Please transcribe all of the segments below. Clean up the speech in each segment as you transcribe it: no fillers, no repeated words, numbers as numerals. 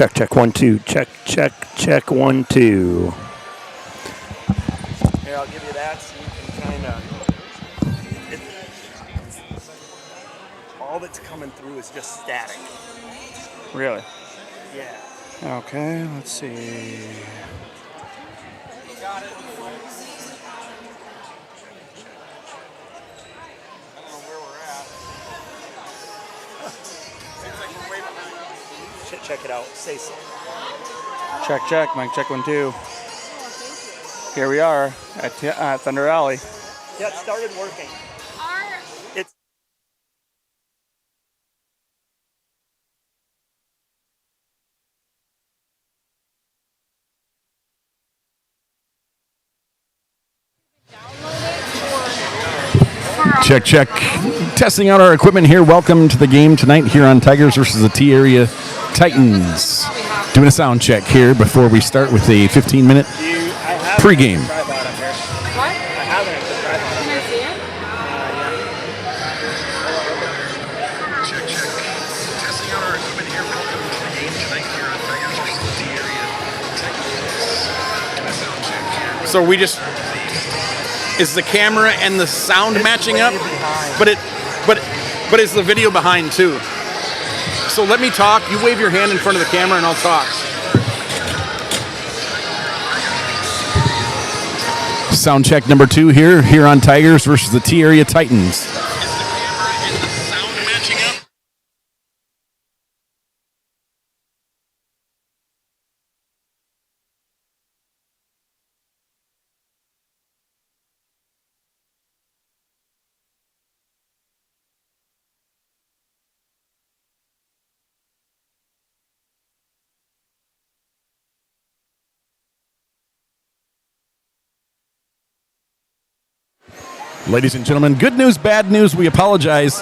Check, 1, 2. Check, 1, 2. Here, I'll give you that so you can kind of... All that's coming through is just static. Really? Yeah. Okay, let's see. Got it. Check it out. Say so. Check. Mike, check 1, 2. Here we are at Thunder Alley. Yeah, it started working. It's Check. Testing out our equipment here. Welcome to the game tonight, Huron Tigers versus the T-Area Titans. Doing a sound check here before we start with a 15-minute pregame. What? I haven't. Can I see it? Check. Testing out our equipment here. Welcome to the game tonight, Huron Tigers versus the T-Area Titans. Doing a sound check here. So we just... Is the camera and the sound matching up? But is the video behind too? So let me talk. You wave your hand in front of the camera and I'll talk. Sound check number 2 here. Huron Tigers versus the T-Area Titans. Is the camera and the sound matching up? Ladies and gentlemen, good news, bad news. We apologize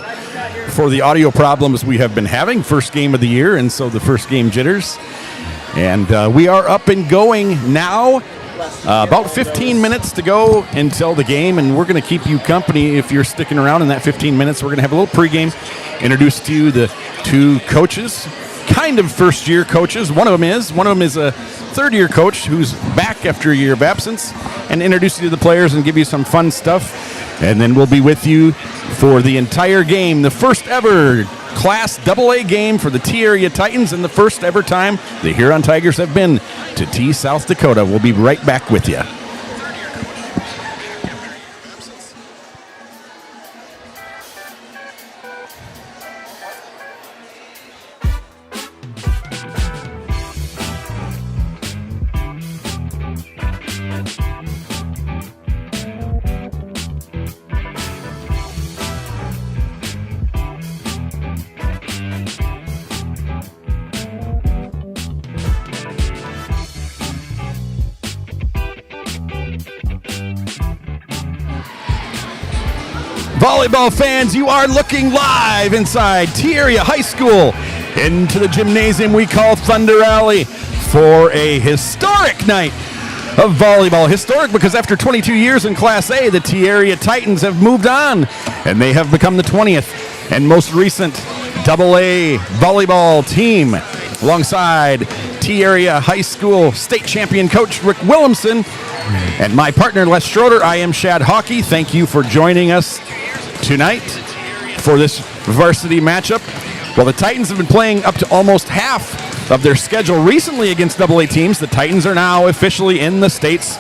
for the audio problems we have been having. First game of the year, and so the first game jitters. And we are up and going now. About 15 minutes to go until the game, and we're going to keep you company if you're sticking around in that 15 minutes. We're going to have a little pregame. Introduce to you the 2 coaches, kind of first-year coaches. One of them is a third-year coach who's back after a year of absence, and introduce you to the players and give you some fun stuff. And then we'll be with you for the entire game. The first ever Class AA game for the T-Area Titans, and the first ever time the Huron Tigers have been to T, South Dakota. We'll be right back with you. Volleyball fans, you are looking live inside T-Area High School into the gymnasium we call Thunder Alley for a historic night of volleyball. Historic because after 22 years in Class A, the T-Area Titans have moved on, and they have become the 20th and most recent AA volleyball team, alongside T-Area High School state champion coach Rick Williamson and my partner Les Schroeder. I am Shad Hockey. Thank you for joining us tonight for this varsity matchup. Well, the Titans have been playing up to almost half of their schedule recently against AA teams. The Titans are now officially in the state's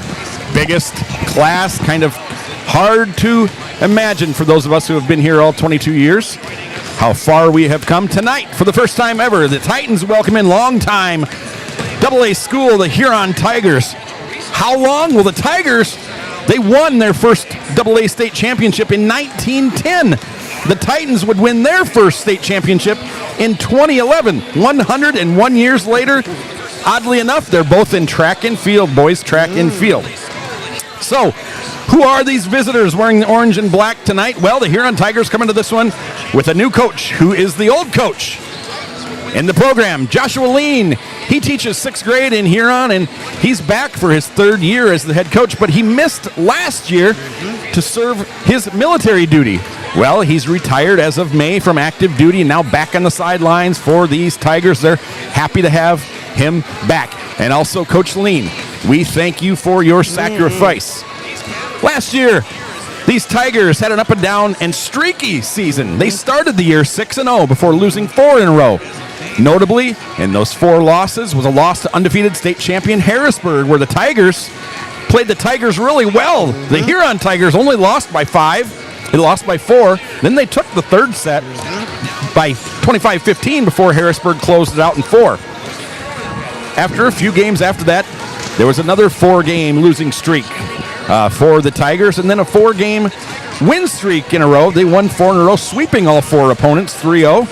biggest class. Kind of hard to imagine for those of us who have been here all 22 years how far we have come. Tonight, for the first time ever, the Titans welcome in longtime AA school, the Huron Tigers. How long? Well, the Tigers, they won their first AA state championship in 1910. The Titans would win their first state championship in 2011. 101 years later, oddly enough, they're both in track and field, boys, track and field. So, who are these visitors wearing the orange and black tonight? Well, the Huron Tigers come into this one with a new coach, who is the old coach in the program, Joshua Lean. He teaches 6th grade in Huron, and he's back for his 3rd year as the head coach, but he missed last year to serve his military duty. Well, he's retired as of May from active duty and now back on the sidelines for these Tigers. They're happy to have him back. And also, Coach Lean, we thank you for your sacrifice. Last year, these Tigers had an up and down and streaky season. They started the year 6-0 before losing 4 in a row. Notably, in those 4 losses was a loss to undefeated state champion Harrisburg, where the Tigers played the Tigers really well. The Huron Tigers only lost by 5. They lost by 4. Then they took the third set by 25-15 before Harrisburg closed it out in 4. After a few games after that, there was another 4-game losing streak for the Tigers, and then a 4-game win streak in a row. They won 4 in a row, sweeping all 4 opponents 3-0.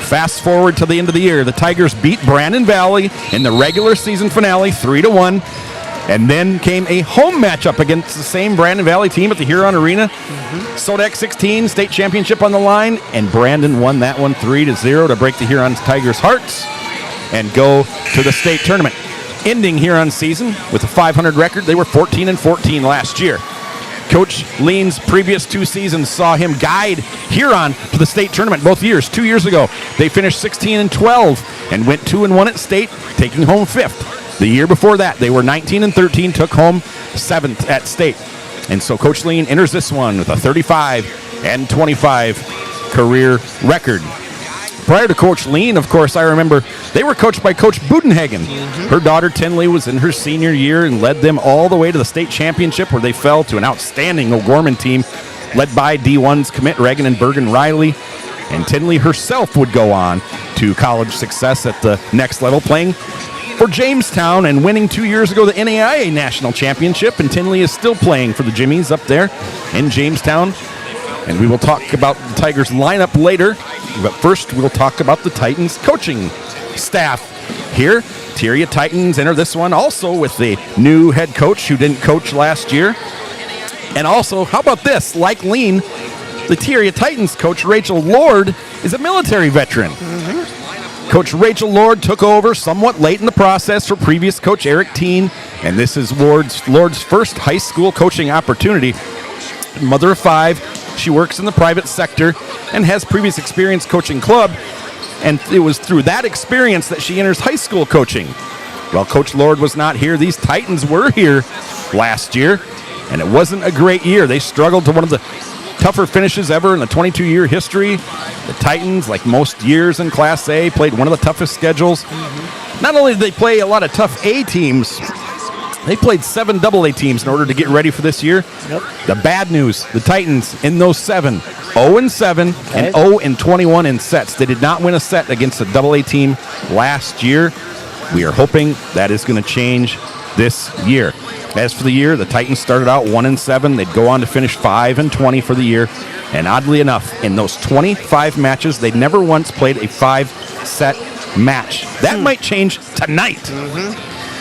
Fast forward to the end of the year, the Tigers beat Brandon Valley in the regular season finale 3-1, and then came a home matchup against the same Brandon Valley team at the Huron Arena. Sodak 16 state championship on the line, and Brandon won that one 3-0 to break the Huron Tigers' hearts and go to the state tournament. Ending Huron's season with a 500 record, they were 14-14 last year. Coach Lean's previous 2 seasons saw him guide Huron to the state tournament both years. 2 years ago, they finished 16-12 and went 2-1 at state, taking home 5th. The year before that, they were 19-13, took home 7th at state. And so Coach Lean enters this one with a 35-25 career record. Prior to Coach Lean, of course, I remember they were coached by Coach Budenhagen. Her daughter, Tinley, was in her senior year and led them all the way to the state championship, where they fell to an outstanding O'Gorman team led by D1's commit Reagan and Bergen Riley. And Tinley herself would go on to college success at the next level, playing for Jamestown and winning 2 years ago the NAIA National Championship. And Tinley is still playing for the Jimmies up there in Jamestown. And we will talk about the Tigers lineup later. But first, we'll talk about the Titans coaching staff here. Tyria Titans enter this one also with the new head coach who didn't coach last year. And also, how about this? Like Lean, the Tyria Titans coach, Rachel Lord, is a military veteran. Coach Rachel Lord took over somewhat late in the process for previous coach Eric Teen, and this is Lord's first high school coaching opportunity. Mother of 5. She works in the private sector and has previous experience coaching club, and it was through that experience that she enters high school coaching. Well, Coach Lord was not here. These Titans were here last year, and it wasn't a great year. They struggled to one of the tougher finishes ever in the 22-year history. The Titans, like most years in Class A, played one of the toughest schedules. Not only did they play a lot of tough A teams, they played 7 AA teams in order to get ready for this year. The bad news, the Titans in those 7, 0-7 and 0-21 in sets. They did not win a set against a AA team last year. We are hoping that is going to change this year. As for the year, the Titans started out 1-7. They'd go on to finish 5-20 for the year. And oddly enough, in those 25 matches, they never once played a 5-set match. That might change tonight.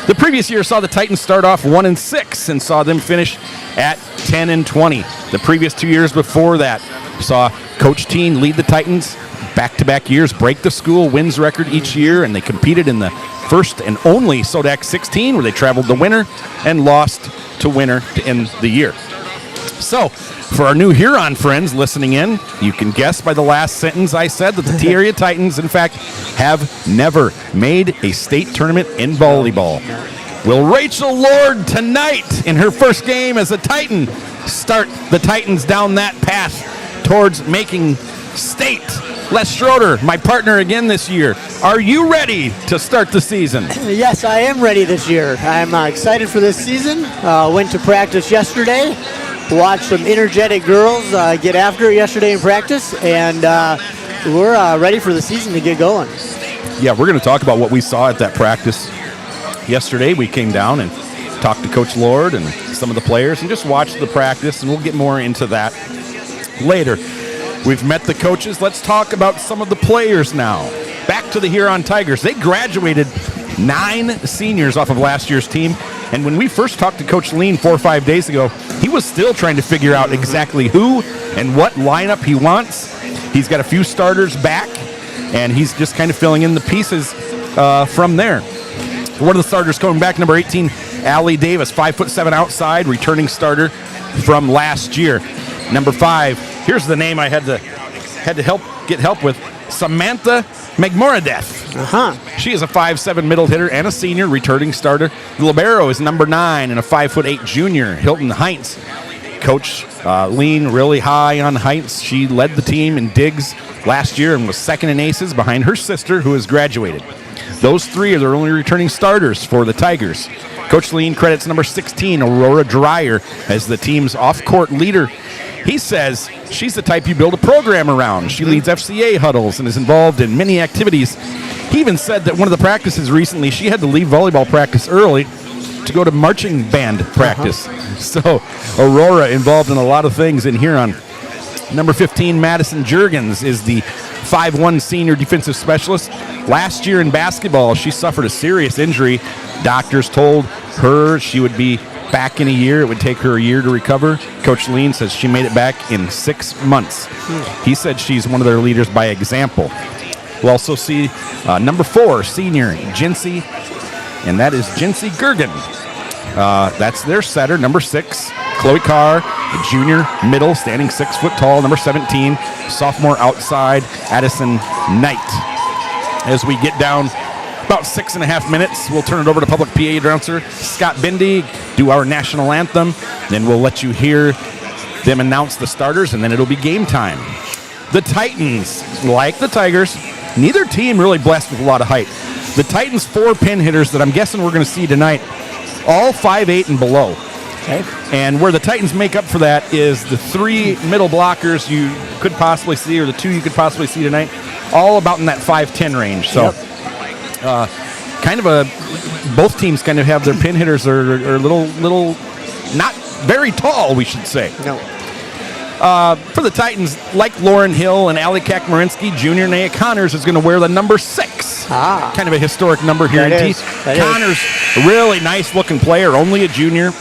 The previous year saw the Titans start off 1-6 and saw them finish at 10-20. The previous 2 years before that saw Coach Teen lead the Titans back-to-back years, break the school wins record each year, and they competed in the first and only Sodak 16, where they traveled to winner and lost to winner to end the year. So, for our new Huron friends listening in, you can guess by the last sentence I said that the Tyria Titans, in fact, have never made a state tournament in volleyball. Will Rachel Lord tonight, in her first game as a Titan, start the Titans down that path towards making state? Les Schroeder, my partner again this year, are you ready to start the season? Yes, I am ready this year. I'm excited for this season. Went to practice yesterday. Watched some energetic girls get after it yesterday in practice, and we're ready for the season to get going. Yeah, we're going to talk about what we saw at that practice yesterday. We came down and talked to Coach Lord and some of the players and just watched the practice, and we'll get more into that later. We've met the coaches. Let's talk about some of the players now. Back to the Huron Tigers. They graduated 9 seniors off of last year's team. And when we first talked to Coach Lean 4 or 5 days ago, he was still trying to figure out exactly who and what lineup he wants. He's got a few starters back, and he's just kind of filling in the pieces from there. One of the starters coming back, number 18, Allie Davis, 5'7" outside, returning starter from last year. Number 5, here's the name I had to get help with. Samantha McMoradeth. She is a 5'7" middle hitter and a senior, returning starter. The libero is number 9 and a 5'8" junior, Hilton Heinz. Coach lean really high on Heinz. She led the team in digs last year and was second in aces behind her sister, who has graduated. Those 3 are their only returning starters for the Tigers. Coach Lean credits number 16, Aurora Dreyer, as the team's off-court leader. He says she's the type you build a program around. She leads FCA huddles and is involved in many activities. He even said that one of the practices recently, she had to leave volleyball practice early to go to marching band practice. So Aurora involved in a lot of things in Huron. Number 15, Madison Juergens, is the 5'1" senior defensive specialist. Last year in basketball, she suffered a serious injury. Doctors told her she would be back in a year. It would take her a year to recover. Coach Lean says she made it back in 6 months. He said she's one of their leaders by example. We'll also see number 4, senior Jinsey, and that is Jinsey Gergen. That's their setter. Number 6, Chloe Carr, the junior middle, standing 6 foot tall. Number 17, sophomore outside, Addison Knight. As we get down about 6.5 minutes, we'll turn it over to public PA announcer Scott Bindi, do our national anthem. Then we'll let you hear them announce the starters, and then it'll be game time. The Titans, like the Tigers, neither team really blessed with a lot of height. The Titans' 4 pin hitters that I'm guessing we're going to see tonight, all 5'8" and below. Okay. And where the Titans make up for that is the 3 middle blockers you could possibly see, or the 2 you could possibly see tonight, all about in that 5'10" range. So kind of both teams kind of have their pin hitters are little, not very tall, we should say. No. For the Titans, like Lauren Hill and Allie Kakmarinsky, junior Naya Connors is going to wear the number 6. Kind of a historic number here. Connors, a really nice-looking player, only a junior.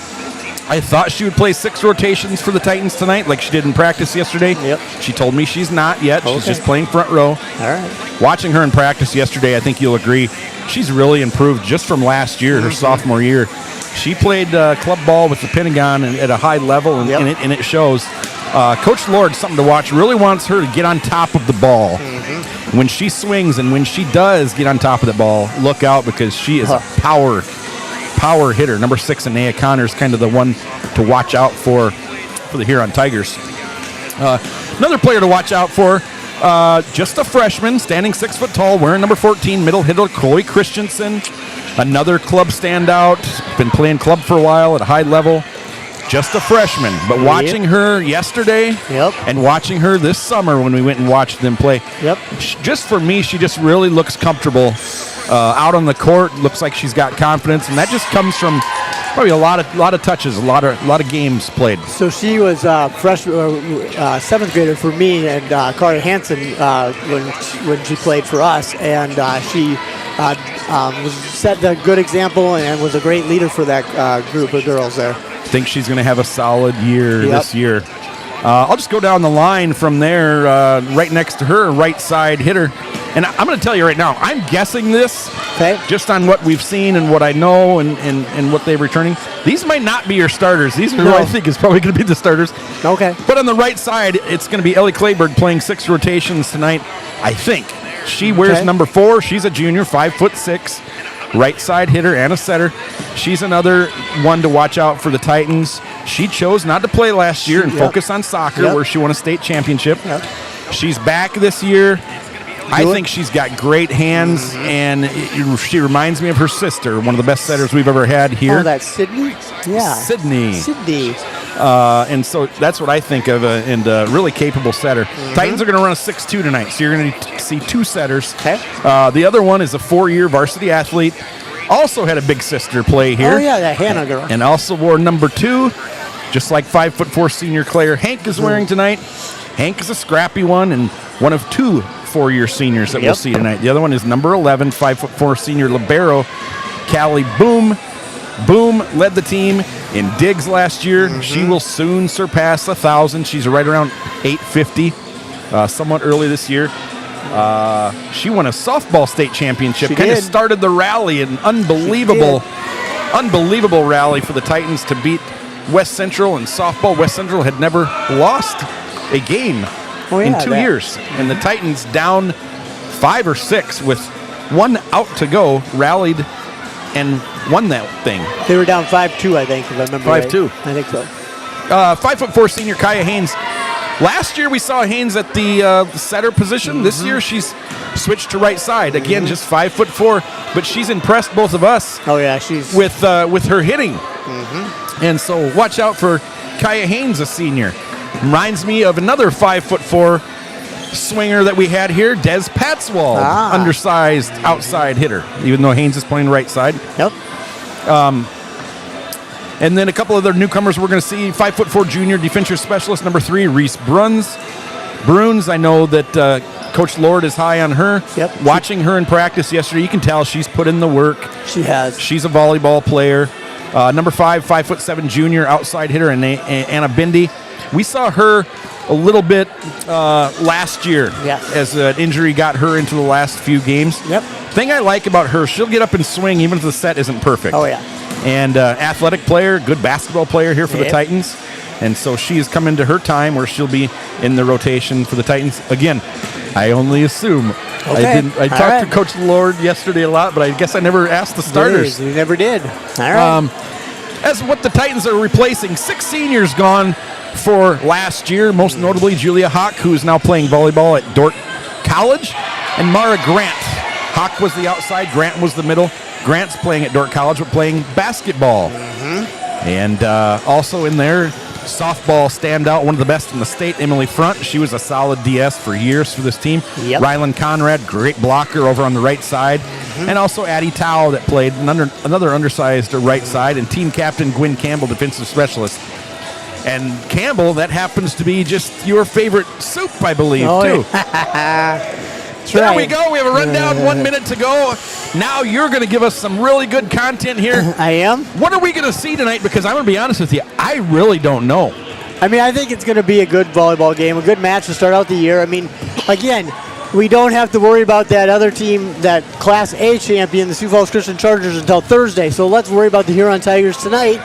I thought she would play 6 rotations for the Titans tonight, like she did in practice yesterday. She told me she's not yet. She's just playing front row. All right. Watching her in practice yesterday, I think you'll agree, she's really improved just from last year, her sophomore year. She played club ball with the Pentagon at a high level, and it shows. Coach Lord, something to watch, really wants her to get on top of the ball. When she swings and when she does get on top of the ball, look out, because she is a power hitter. Number 6, Anaya Connors, kind of the one to watch out for the Huron Tigers. Another player to watch out for, just a freshman, standing 6 foot tall, wearing number 14, middle hitter Chloe Christensen. Another club standout, been playing club for a while at a high level. Just a freshman, but watching her yesterday and watching her this summer when we went and watched them play, just for me, she just really looks comfortable out on the court. Looks like she's got confidence, and that just comes from probably a lot of touches, a lot of games played. So she was freshman, 7th grader for me and Carter Hansen when she played for us, and she set the good example and was a great leader for that group of girls there. I think she's going to have a solid year this year. I'll just go down the line from there, right next to her, right side hitter. And I'm going to tell you right now, I'm guessing this just on what we've seen and what I know and what they're returning. These might not be your starters. These are who I think is probably going to be the starters. Okay. But on the right side, it's going to be Ellie Clayberg playing 6 rotations tonight, I think. She wears number 4. She's a junior, 5'6". Right side hitter and a setter. She's another one to watch out for the Titans. She chose not to play last year and focus on soccer, where she won a state championship. She's back this year. I think she's got great hands, and she reminds me of her sister, one of the best setters we've ever had here. Oh, that's Sydney? Yeah. Sydney. And so that's what I think of, and a really capable setter. Titans are going to run a 6-2 tonight, so you're going to see 2 setters. The other one is a 4-year varsity athlete. Also had a big sister play here. Oh, yeah, that Hannah girl. And also wore number 2, just like 5'4" senior Claire Hank is wearing tonight. Hank is a scrappy one, and one of 2 4-year seniors that we'll see tonight. The other one is number 11, 5'4" senior libero Callie Boom. Boom led the team in digs last year. She will soon surpass 1,000. She's right around 850, somewhat early this year. She won a softball state championship. Kind of started the rally, an unbelievable rally for the Titans to beat West Central in softball. West Central had never lost a game in 2 years, and the Titans down 5 or 6 with 1 out to go, rallied and won that thing. They were down 5-2, I think, if I remember 5-2. right. I think so. 5'4" senior Kaya Haynes. Last year we saw Haynes at the setter position. This year she's switched to right side. Again, just 5'4", but she's impressed both of us. Oh yeah, she's with her hitting. And so watch out for Kaya Haynes, a senior. Reminds me of another 5'4" swinger that we had here, Des Patswald, undersized outside hitter, even though Haynes is playing right side. Yep. And then a couple other newcomers we're going to see. 5'4" junior defensive specialist number 3, Reese Bruns. I know that Coach Lord is high on her. Yep. Watching her in practice yesterday, you can tell she's put in the work. She has. She's a volleyball player. Number 5, 5'7" junior outside hitter, Anna Bindi. We saw her a little bit last year as an injury got her into the last few games. Yep. Thing I like about her, she'll get up and swing even if the set isn't perfect. Oh, yeah. And athletic player, good basketball player here for the Titans. And so she has come into her time where she'll be in the rotation for the Titans. Again, I only assume. Okay. I talked to Coach Lord yesterday a lot, but I guess I never asked the starters. You never did. All right. As what the Titans are replacing, 6 seniors gone for last year, most notably Julia Hawk, who is now playing volleyball at Dordt College, and Mara Grant. Hawk was the outside, Grant was the middle. Grant's playing at Dordt College, but playing basketball. And also in there, softball standout, one of the best in the state, Emily Front. She was a solid DS for years for this team. Rylan Conrad, great blocker over on the right side. And also Addie Tao that played another undersized right side. And team captain Gwen Campbell, defensive specialist. And Campbell, that happens to be just your favorite soup, I believe, too. There we go. We have a rundown, 1 minute to go. Now you're going to give us some really good content here. I am. What are we going to see tonight? Because I'm going to be honest with you, I really don't know. I mean, I think it's going to be a good volleyball game, a good match to start out the year. I mean, again, we don't have to worry about that other team, that Class A champion, the Sioux Falls Christian Chargers, until Thursday. So let's worry about the Huron Tigers tonight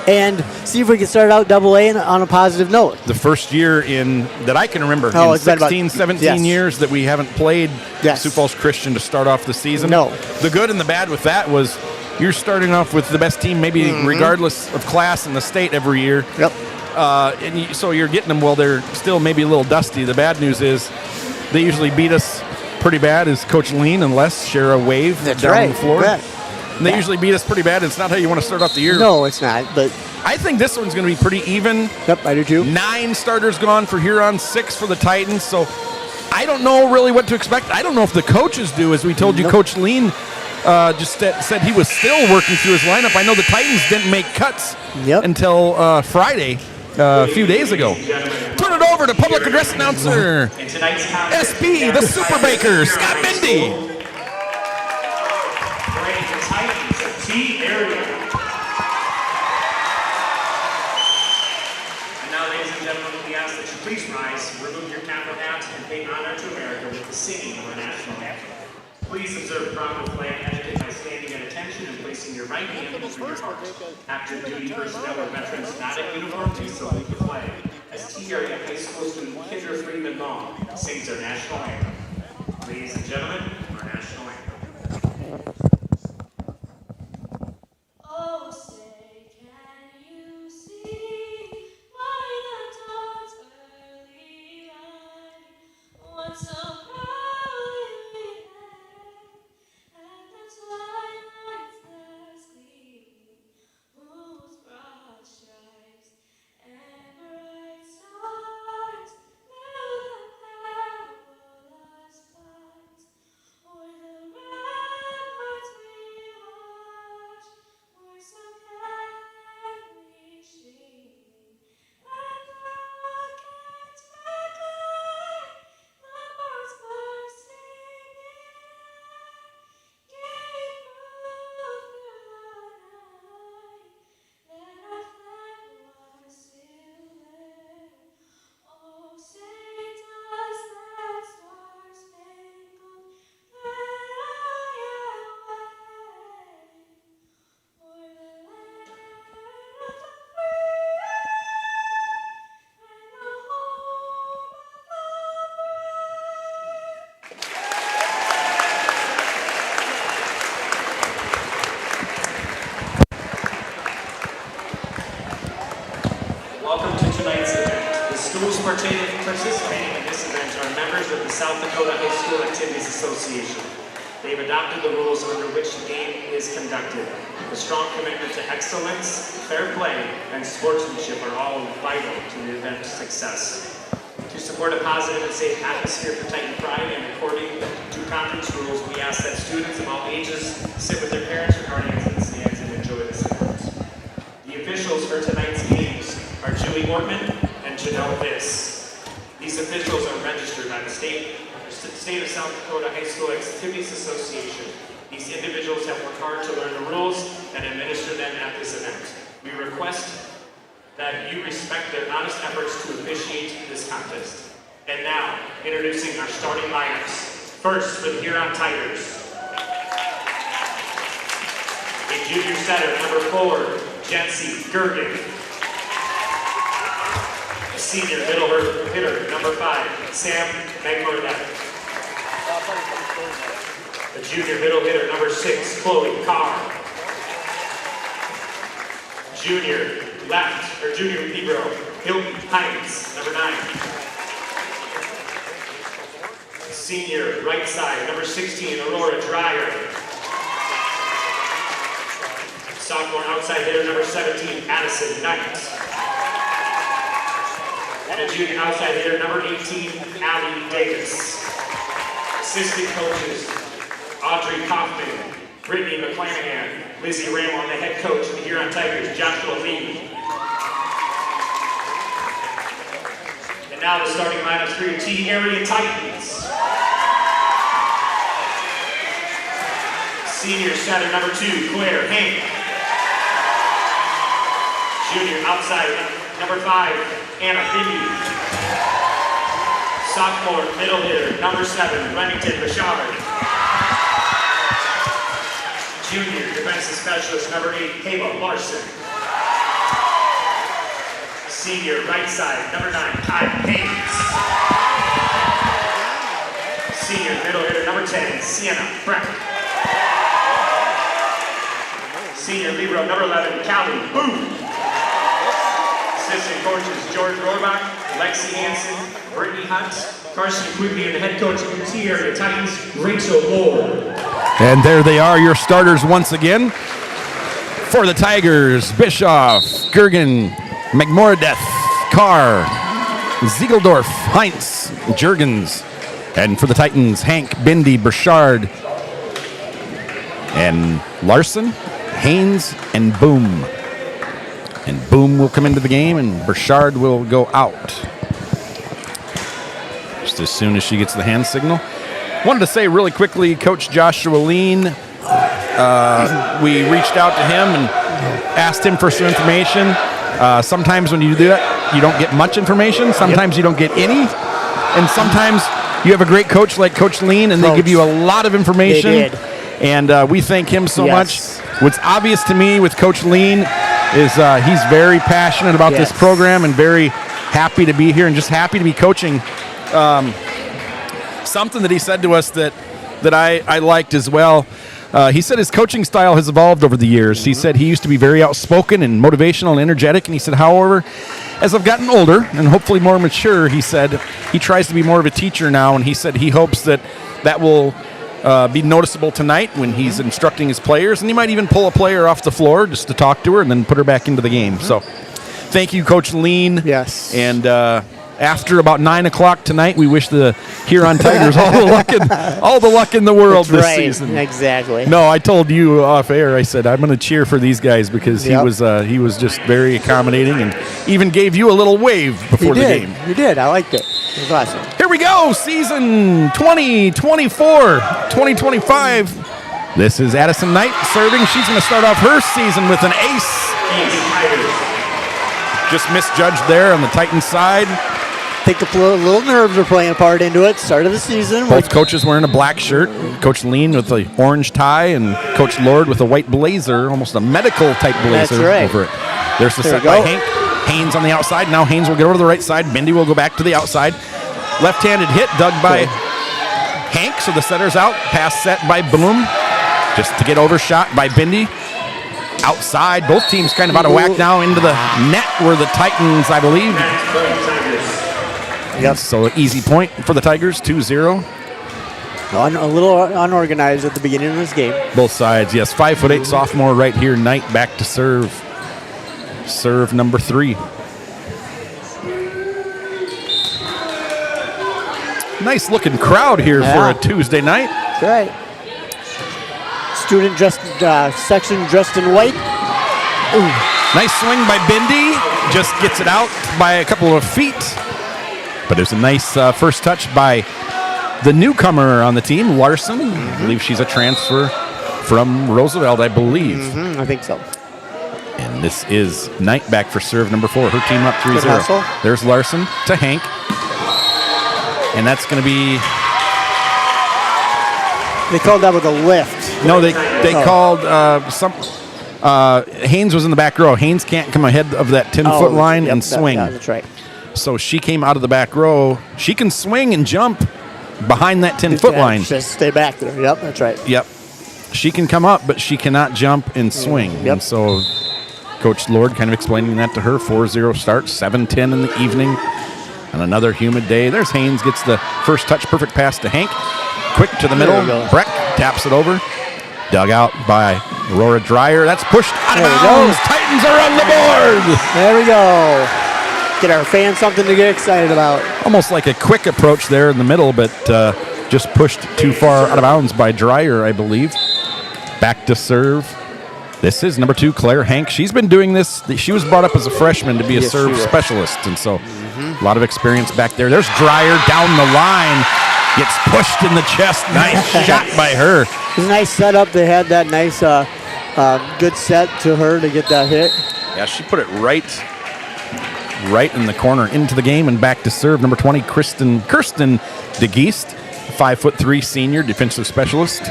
and see if we can start out Double-A on a positive note. The first year that I can remember, in it's 16, 17 years that we haven't played Sioux Falls Christian to start off the season. No. The good and the bad with that was you're starting off with the best team, maybe regardless of class in the state every year. Yep. So you're getting them while they're still maybe a little dusty. The bad news is they usually beat us pretty bad as Coach Lean and Les share a wave down on the floor. And they usually beat us pretty bad. It's not how you want to start off the year. No, it's not. But I think this one's going to be pretty even. Yep, I do too. 9 starters gone for Huron, 6 for the Titans. So I don't know really what to expect. I don't know if the coaches do. As we told you, Coach Lean just said he was still working through his lineup. I know the Titans didn't make cuts until Friday, a few days ago. Turn it over to public address announcer, SB, the Super Baker, Scott Mindy. Area. And now, ladies and gentlemen, we ask that you please rise, remove your camera hats, and pay honor to America with the singing of our national anthem. Please observe proper flag etiquette by standing at attention and placing your right hand over your heart. Active duty personnel or veterans not in uniform do salute the flag as T-Area High School student Kendra Freeman Long sings our national anthem. Ladies and gentlemen, our national anthem. Oh, say, can you see by the dawn's early light what so proudly we hailed at the twilight's last gleaming, whose broad stripes and bright stars knew the perilous fight schools participating in this event are members of the South Dakota High School Activities Association. They've adopted the rules under which the game is conducted. A strong commitment to excellence, fair play, and sportsmanship are all vital to the event's success. To support a positive and safe atmosphere for Titan Pride and according to conference rules, we ask that students of all ages sit with their parents or guardians in the stands and enjoy this event. The officials for tonight's games are Julie Ortman and Janelle Viss. These officials are registered by the State of South Dakota High School Activities Association. These individuals have worked hard to learn the rules and administer them at this event. We request that you respect their honest efforts to officiate this contest. And now, introducing our starting lineups. First, for the Huron Tigers. A junior setter, number 4, Jency Gergen. A senior middle hitter, number 5, Sam Magmordet. A junior middle hitter, number 6, Chloe Carr. Junior libero, Hilton Hines, number 9. Senior right side, number 16, Aurora Dreyer. Sophomore outside hitter, number 17, Addison Knight. And a junior outside hitter, number 18, Allie Davis. Assistant coaches, Audrey Kaufman, Brittany McClanahan, Lizzie Ramel, and the head coach of the Huron Tigers, Joshua Lee. And now the starting lineups for your T area Titans. Senior setter number 2, Claire Hank. Junior outside number 5, Anna Bibby. Sophomore middle hitter number 7, Remington Bouchard. Junior defensive specialist number 8, Kayla Larson. Senior right side number 9, Kyle Haynes. Senior middle hitter number 10, Sienna Breck. Senior libero number 11, Callie Boone. Assistant coaches George Rohrbach, Lexi Hansen, Brittany Hunt, Carson Quigley, and the head coach of the T area Titans, Rachel Lord. And there they are, your starters once again. For the Tigers, Bischoff, Gergen, McMoradeth, Carr, Ziegeldorf, Heinz, Jurgens. And for the Titans, Hank, Bindi, Burchard, and Larson, Haynes, and Boom. And Boom will come into the game, and Burchard will go out. Just as soon as she gets the hand signal. Wanted to say really quickly, Coach Joshua Lean, we reached out to him and asked him for some information. Sometimes when you do that, you don't get much information. Sometimes you don't get any. And sometimes you have a great coach like Coach Lean, and they give you a lot of information. They did. And we thank him so much. What's obvious to me with Coach Lean is he's very passionate about this program and very happy to be here and just happy to be coaching. Something that he said to us that I liked as well. He said his coaching style has evolved over the years. He said he used to be very outspoken and motivational and energetic, and he said, however, as I've gotten older and hopefully more mature, he said he tries to be more of a teacher now, and he said he hopes that will be noticeable tonight when he's instructing his players, and he might even pull a player off the floor just to talk to her and then put her back into the game. So thank you, Coach Lean. Yes. And after about 9 o'clock tonight, we wish the Huron Tigers all the luck in the world this season. Exactly. No, I told you off air. I said I'm going to cheer for these guys because he was just very accommodating and even gave you a little wave before the game. You did. I liked it. It was awesome. Here we go, season 2024-2025. This is Addison Knight serving. She's going to start off her season with an ace. Just misjudged there on the Titans side. I think a little nerves are playing a part into it. Start of the season. Both coaches wearing a black shirt. Coach Lean with the orange tie and Coach Lord with a white blazer, almost a medical type blazer over it. There's the set by Hank. Haynes on the outside. Now Haynes will get over to the right side. Bindi will go back to the outside. Left-handed hit dug by Hank, so the setter's out. Pass set by Boom, just to get overshot by Bindi. Outside, both teams kind of out of whack now into the net where the Titans, I believe, Yep. So easy point for the Tigers, 2-0. A little unorganized at the beginning of this game. Both sides, yes. 5'8" sophomore right here. Knight back to serve. Serve number 3. Nice looking crowd here for a Tuesday night. That's right. Student section dressed in white. Ooh. Nice swing by Bindi. Just gets it out by a couple of feet. But it was a nice first touch by the newcomer on the team, Larson. I believe she's a transfer from Roosevelt, I believe. I think so. And this is Knight back for serve number 4. Her team up 3-0. hustle. There's Larson to Hank. And that's going to be... They called that with a lift. No, they called some... Haynes was in the back row. Haynes can't come ahead of that 10-foot line and swing. That's right. So she came out of the back row. She can swing and jump behind that 10-foot line. Just stay back there. Yep, that's right. Yep. She can come up, but she cannot jump and swing. Yep. And so Coach Lord kind of explaining that to her. 4-0 start, 7:10 in the evening. On another humid day. There's Haynes, gets the first touch. Perfect pass to Hank. Quick to the middle. Breck taps it over. Dug out by Aurora Dreyer. That's pushed out of bounds. Titans are on the board. There we go. Get our fans something to get excited about. Almost like a quick approach there in the middle, but just pushed too far out of bounds by Dreyer, I believe. Back to serve. This is number 2, Claire Hank. She's been doing this. She was brought up as a freshman to be a serve specialist, and so a lot of experience back there. There's Dreyer down the line. Gets pushed in the chest. Nice shot by her. It was a nice setup. They had that nice good set to her to get that hit. Yeah, she put it right in the corner into the game and back to serve. Number 20, Kirsten DeGeest, 5'3" senior defensive specialist.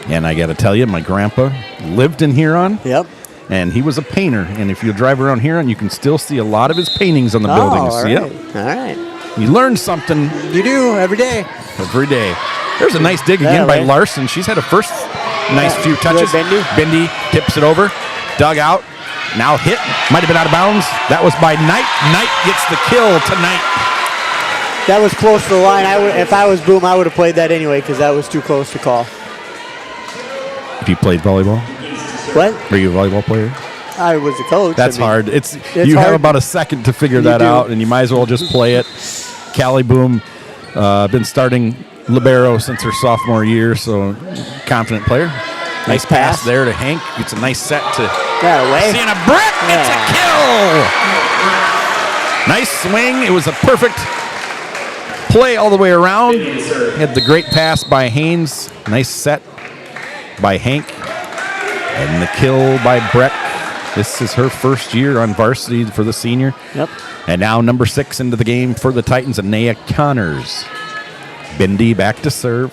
And I got to tell you, my grandpa lived in Huron. Yep. And he was a painter. And if you drive around Huron, you can still see a lot of his paintings on the buildings. All right. Yep. All right. You learn something. You do every day. Every day. There's a nice dig again by Larson. She's had a first nice few touches. Bindi tips it over. Dug out. Now hit. Might have been out of bounds. That was by Knight. Knight gets the kill tonight. That was close to the line. If I was Boom, I would have played that anyway because that was too close to call. If you played volleyball? What? Were you a volleyball player? I was a coach. That's hard. It's you hard. have about a second to figure that out, and you might as well just play it. Callie Boom, been starting libero since her sophomore year, so confident player. Nice pass there to Hank. It's a nice set to Sienna Brick. It's a kill. Nice swing. It was a perfect play all the way around. Had the great pass by Haynes. Nice set by Hank. And the kill by Breck. This is her first year on varsity for the senior. Yep. And now number 6 into the game for the Titans, Anaya Connors. Bindi back to serve.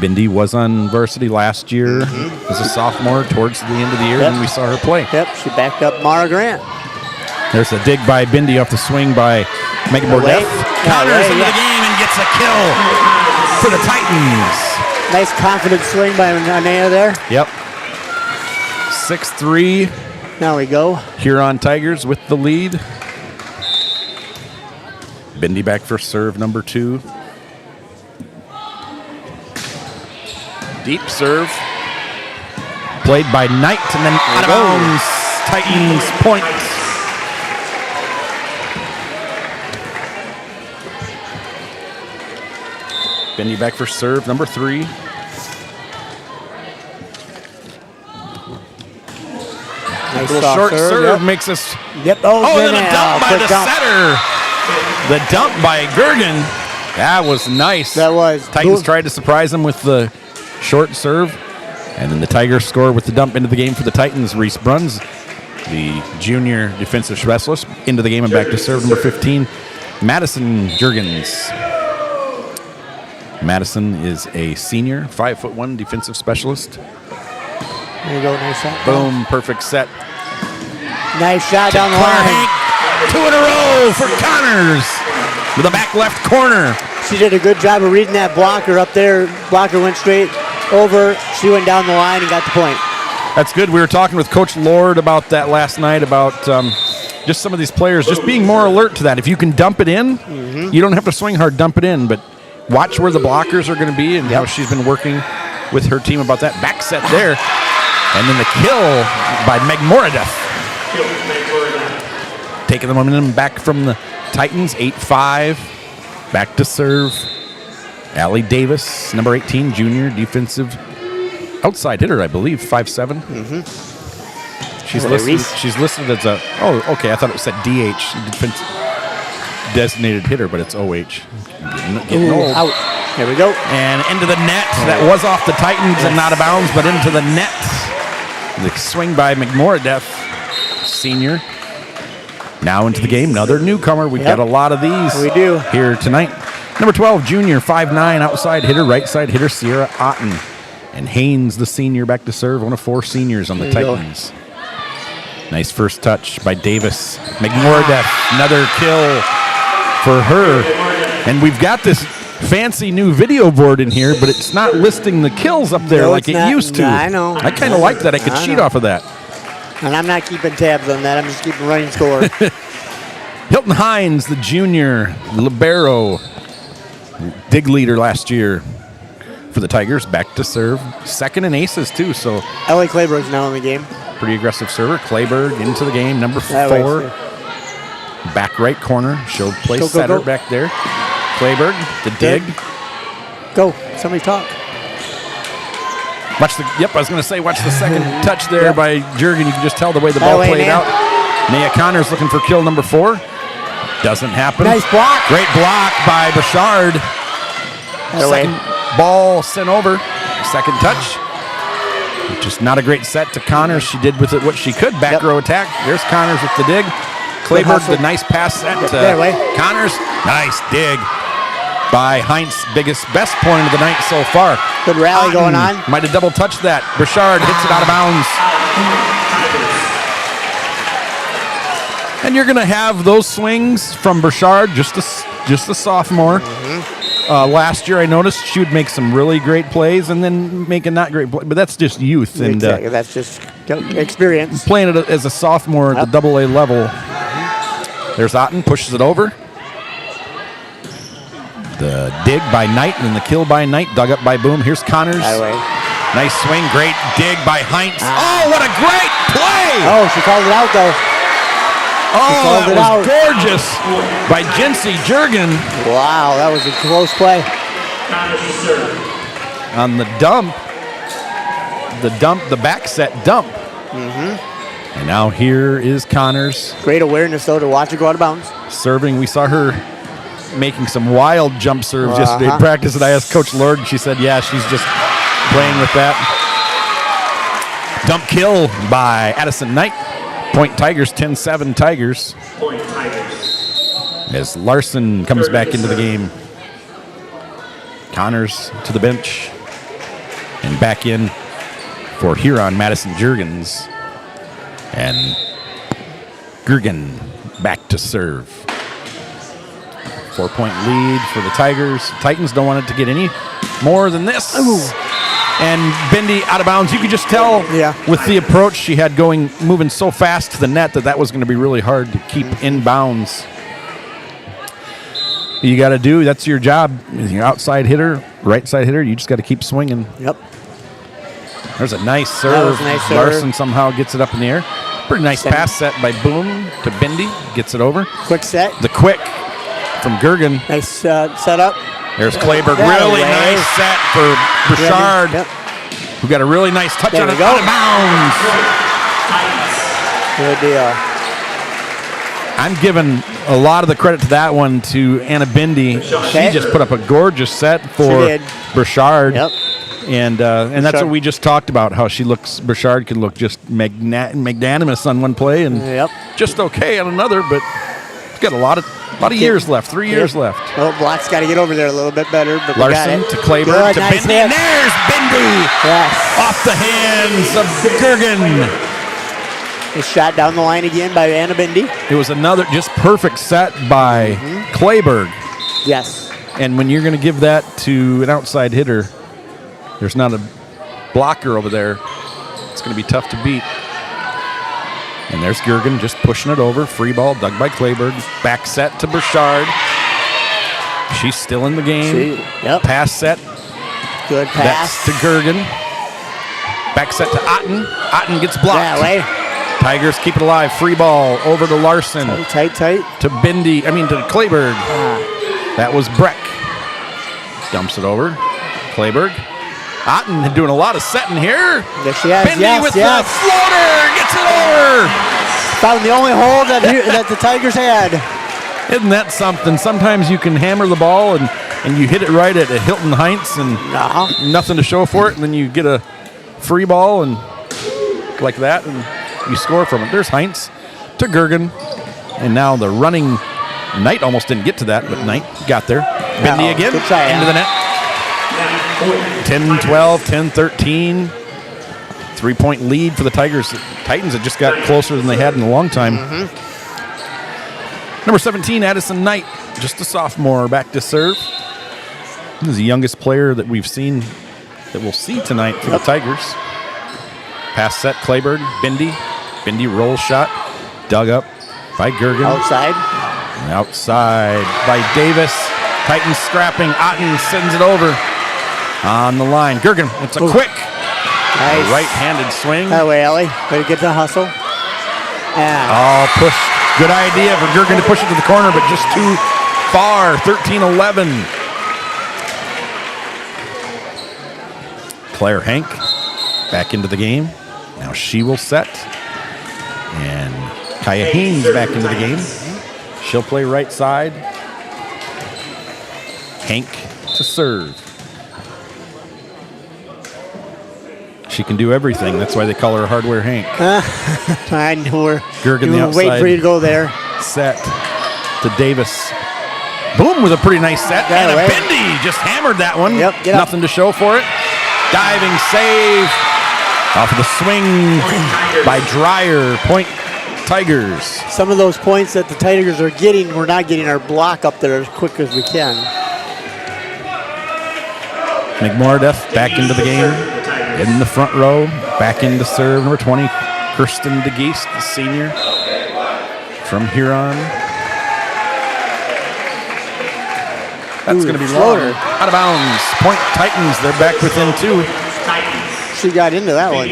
Bindi was on varsity last year as a sophomore towards the end of the year when we saw her play. Yep, she backed up Mara Grant. There's a dig by Bindi off the swing by Megan Bordeff. Connors into the game and gets a kill for the Titans. Nice confident swing by Anaya there. Yep. 6-3. Now we go. Huron Tigers with the lead. Bindi back for serve number 2. Deep serve. Played by Knight and then out of bounds. Titans point. Bindi back for serve number 3. Nice little short serve makes us. Yep. Oh, and then a dump by the setter. The dump by Gergen. That was nice. That was. Titans tried to surprise him with the short serve. And then the Tigers score with the dump into the game for the Titans. Reese Bruns, the junior defensive specialist, into the game and back to serve number 15, Madison Jurgens. Madison is a senior, 5'1" defensive specialist. There you go, nice shot. Boom, perfect set. Nice shot down the Claire line. Hank, 2 in a row for Connors with the back left corner. She did a good job of reading that blocker up there. Blocker went straight over. She went down the line and got the point. That's good. We were talking with Coach Lord about that last night, about just some of these players just being more alert to that. If you can dump it in, you don't have to swing hard, dump it in, but watch where the blockers are going to be and how she's been working with her team about that. Back set there. And then the kill by Meg Moradef. Taking the momentum back from the Titans, 8-5. Back to serve. Allie Davis, number 18, junior, defensive outside hitter, I believe, 5'7". She's listed as a, I thought it said DH, designated hitter, but it's OH. Getting old. Out. There we go. And into the net. That was off the Titans and not out of bounds, but into the net. The swing by McMoradef, senior. Now into the game. Another newcomer. We've got a lot of these here tonight. Number 12, junior, 5'9", outside hitter, right side hitter, Sierra Otten. And Haynes, the senior, back to serve. One of 4 seniors on the Titans. Nice first touch by Davis. McMoradef, another kill for her. And we've got this fancy new video board in here, but it's not listing the kills up there like it used to. No, I know. I kind of like that. I could cheat off of that. And I'm not keeping tabs on that. I'm just keeping running score. Hilton Hines, the junior, libero, dig leader last year for the Tigers, back to serve. Second in aces, too, so. Ellie Clayburg's now in the game. Pretty aggressive server. Clayburg into the game, number 4. Back right corner, showed play setter back there. Clayburg, the dig. Go. Somebody talk. Watch the. Yep, I was going to say, watch the second touch there by Jurgen. You can just tell the way the ball played out. Naya Connors looking for kill number 4. Doesn't happen. Nice block. Great block by Bouchard. Second ball sent over. Second touch. Just not a great set to Connors. She did with it what she could. Back row attack. There's Connors with the dig. Clayburg, the nice pass set to Connors. Nice dig by Heinz. Best point of the night so far. Good rally going on. Might have double touched that. Bouchard hits it out of bounds. And you're going to have those swings from Bouchard, just a sophomore. Last year I noticed she would make some really great plays and then make a not great play. But that's just youth. And exactly. That's just experience. Playing it as a sophomore at the AA level. There's Otten, pushes it over. The dig by Knight and then the kill by Knight, dug up by Boom. Here's Connors. Nice swing, great dig by Heinz. Oh, what a great play! Oh, she called it out though. Oh, that was gorgeous by Jency Jurgen. Wow, that was a close play. On the back set dump. And now here is Connors. Great awareness, though, to watch it go out of bounds. Serving. We saw her making some wild jump serves yesterday in practice, and I asked Coach Lord, and she said, yeah, she's just playing with that. Dump kill by Addison Knight. Point Tigers, 10-7 Tigers. Point Tigers. As Larson comes back into the game. Connors to the bench. And back in for Huron, Madison Jurgens. And Gergen back to serve. 4-point lead for the Tigers. Titans don't want it to get any more than this. Ooh. And Bindi out of bounds. You could just tell with the approach she had moving so fast to the net that was going to be really hard to keep in bounds. You got to do, that's your job. You're outside hitter, right side hitter, you just got to keep swinging. Yep. There's a nice serve. Larson somehow gets it up in the air. Pretty nice pass set by Boom to Bindi. Gets it over. Quick set. The quick from Gergen. Nice setup. There's Clayburg. Really nice set for Bouchard. Who got a really nice touch on it. Out of bounds. Good deal. I'm giving a lot of the credit to that one to Anna Bindi. She just put up a gorgeous set for Bouchard. Yep. And that's what we just talked about, how Bouchard could look just magnanimous on one play and just okay on another, but it's got a lot of years left, 3 years left. Oh, Block's got to get over there a little bit better. But Larson to Clayburg to Bindi. And there's Bindi! Yes. Off the hands of Gergen. It's shot down the line again by Anna Bindi. It was another just perfect set by Clayburg. Yes. And when you're going to give that to an outside hitter, there's not a blocker over there. It's going to be tough to beat. And there's Gergen just pushing it over. Free ball dug by Clayberg. Back set to Burchard. She's still in the game. Yep. Pass set. Good pass. That's to Gergen. Back set to Otten. Otten gets blocked. That way. Tigers keep it alive. Free ball over to Larson. Tight. To Clayberg. That was Breck. Dumps it over. Clayberg. Otten doing a lot of setting here. Yes, she has. Bindi with the floater. Gets it over. Found the only hole that the Tigers had. Isn't that something? Sometimes you can hammer the ball and you hit it right at Hilton Heights and nothing to show for it, and then you get a free ball and like that, and you score from it. There's Heights to Gergen, and now the running Knight almost didn't get to that, but Knight got there. Bindi again into the net. 10-12, 10-13. 3-point lead for the Tigers. The Titans had just got closer than they had in a long time. Number 17, Addison Knight, just a sophomore, back to serve. This is the youngest player that we've seen, that we'll see tonight for the Tigers. Pass set, Clayberg, Bindi. Bindi roll shot, dug up by Gergen. Outside by Davis. Titans scrapping. Otten sends it over on the line. Gergen, it's a quick right-handed swing. That way, Ellie. Way to get the hustle. Oh, push. Good idea for Gergen to push it to the corner, but just too far. 13-11. Claire Hank back into the game. Now she will set. And Kaya Haynes back into the game. She'll play right side. Hank to serve. She can do everything. That's why they call her Hardware Hank. I knew her. Gergen the outside. Wait for you to go there. Set to Davis. Boom was a pretty nice set. And a Bindi just hammered that one. Nothing to show for it. Diving save. Off of the swing by Dreyer. Point Tigers. Some of those points that the Tigers are getting, we're not getting our block up there as quick as we can. McMordeff back into the game. In the front row. Back into serve. Number 20, Kirsten DeGeest, the senior from Huron. That's going to be long. Out of bounds. Point Titans. They're back within 2. She got into that one.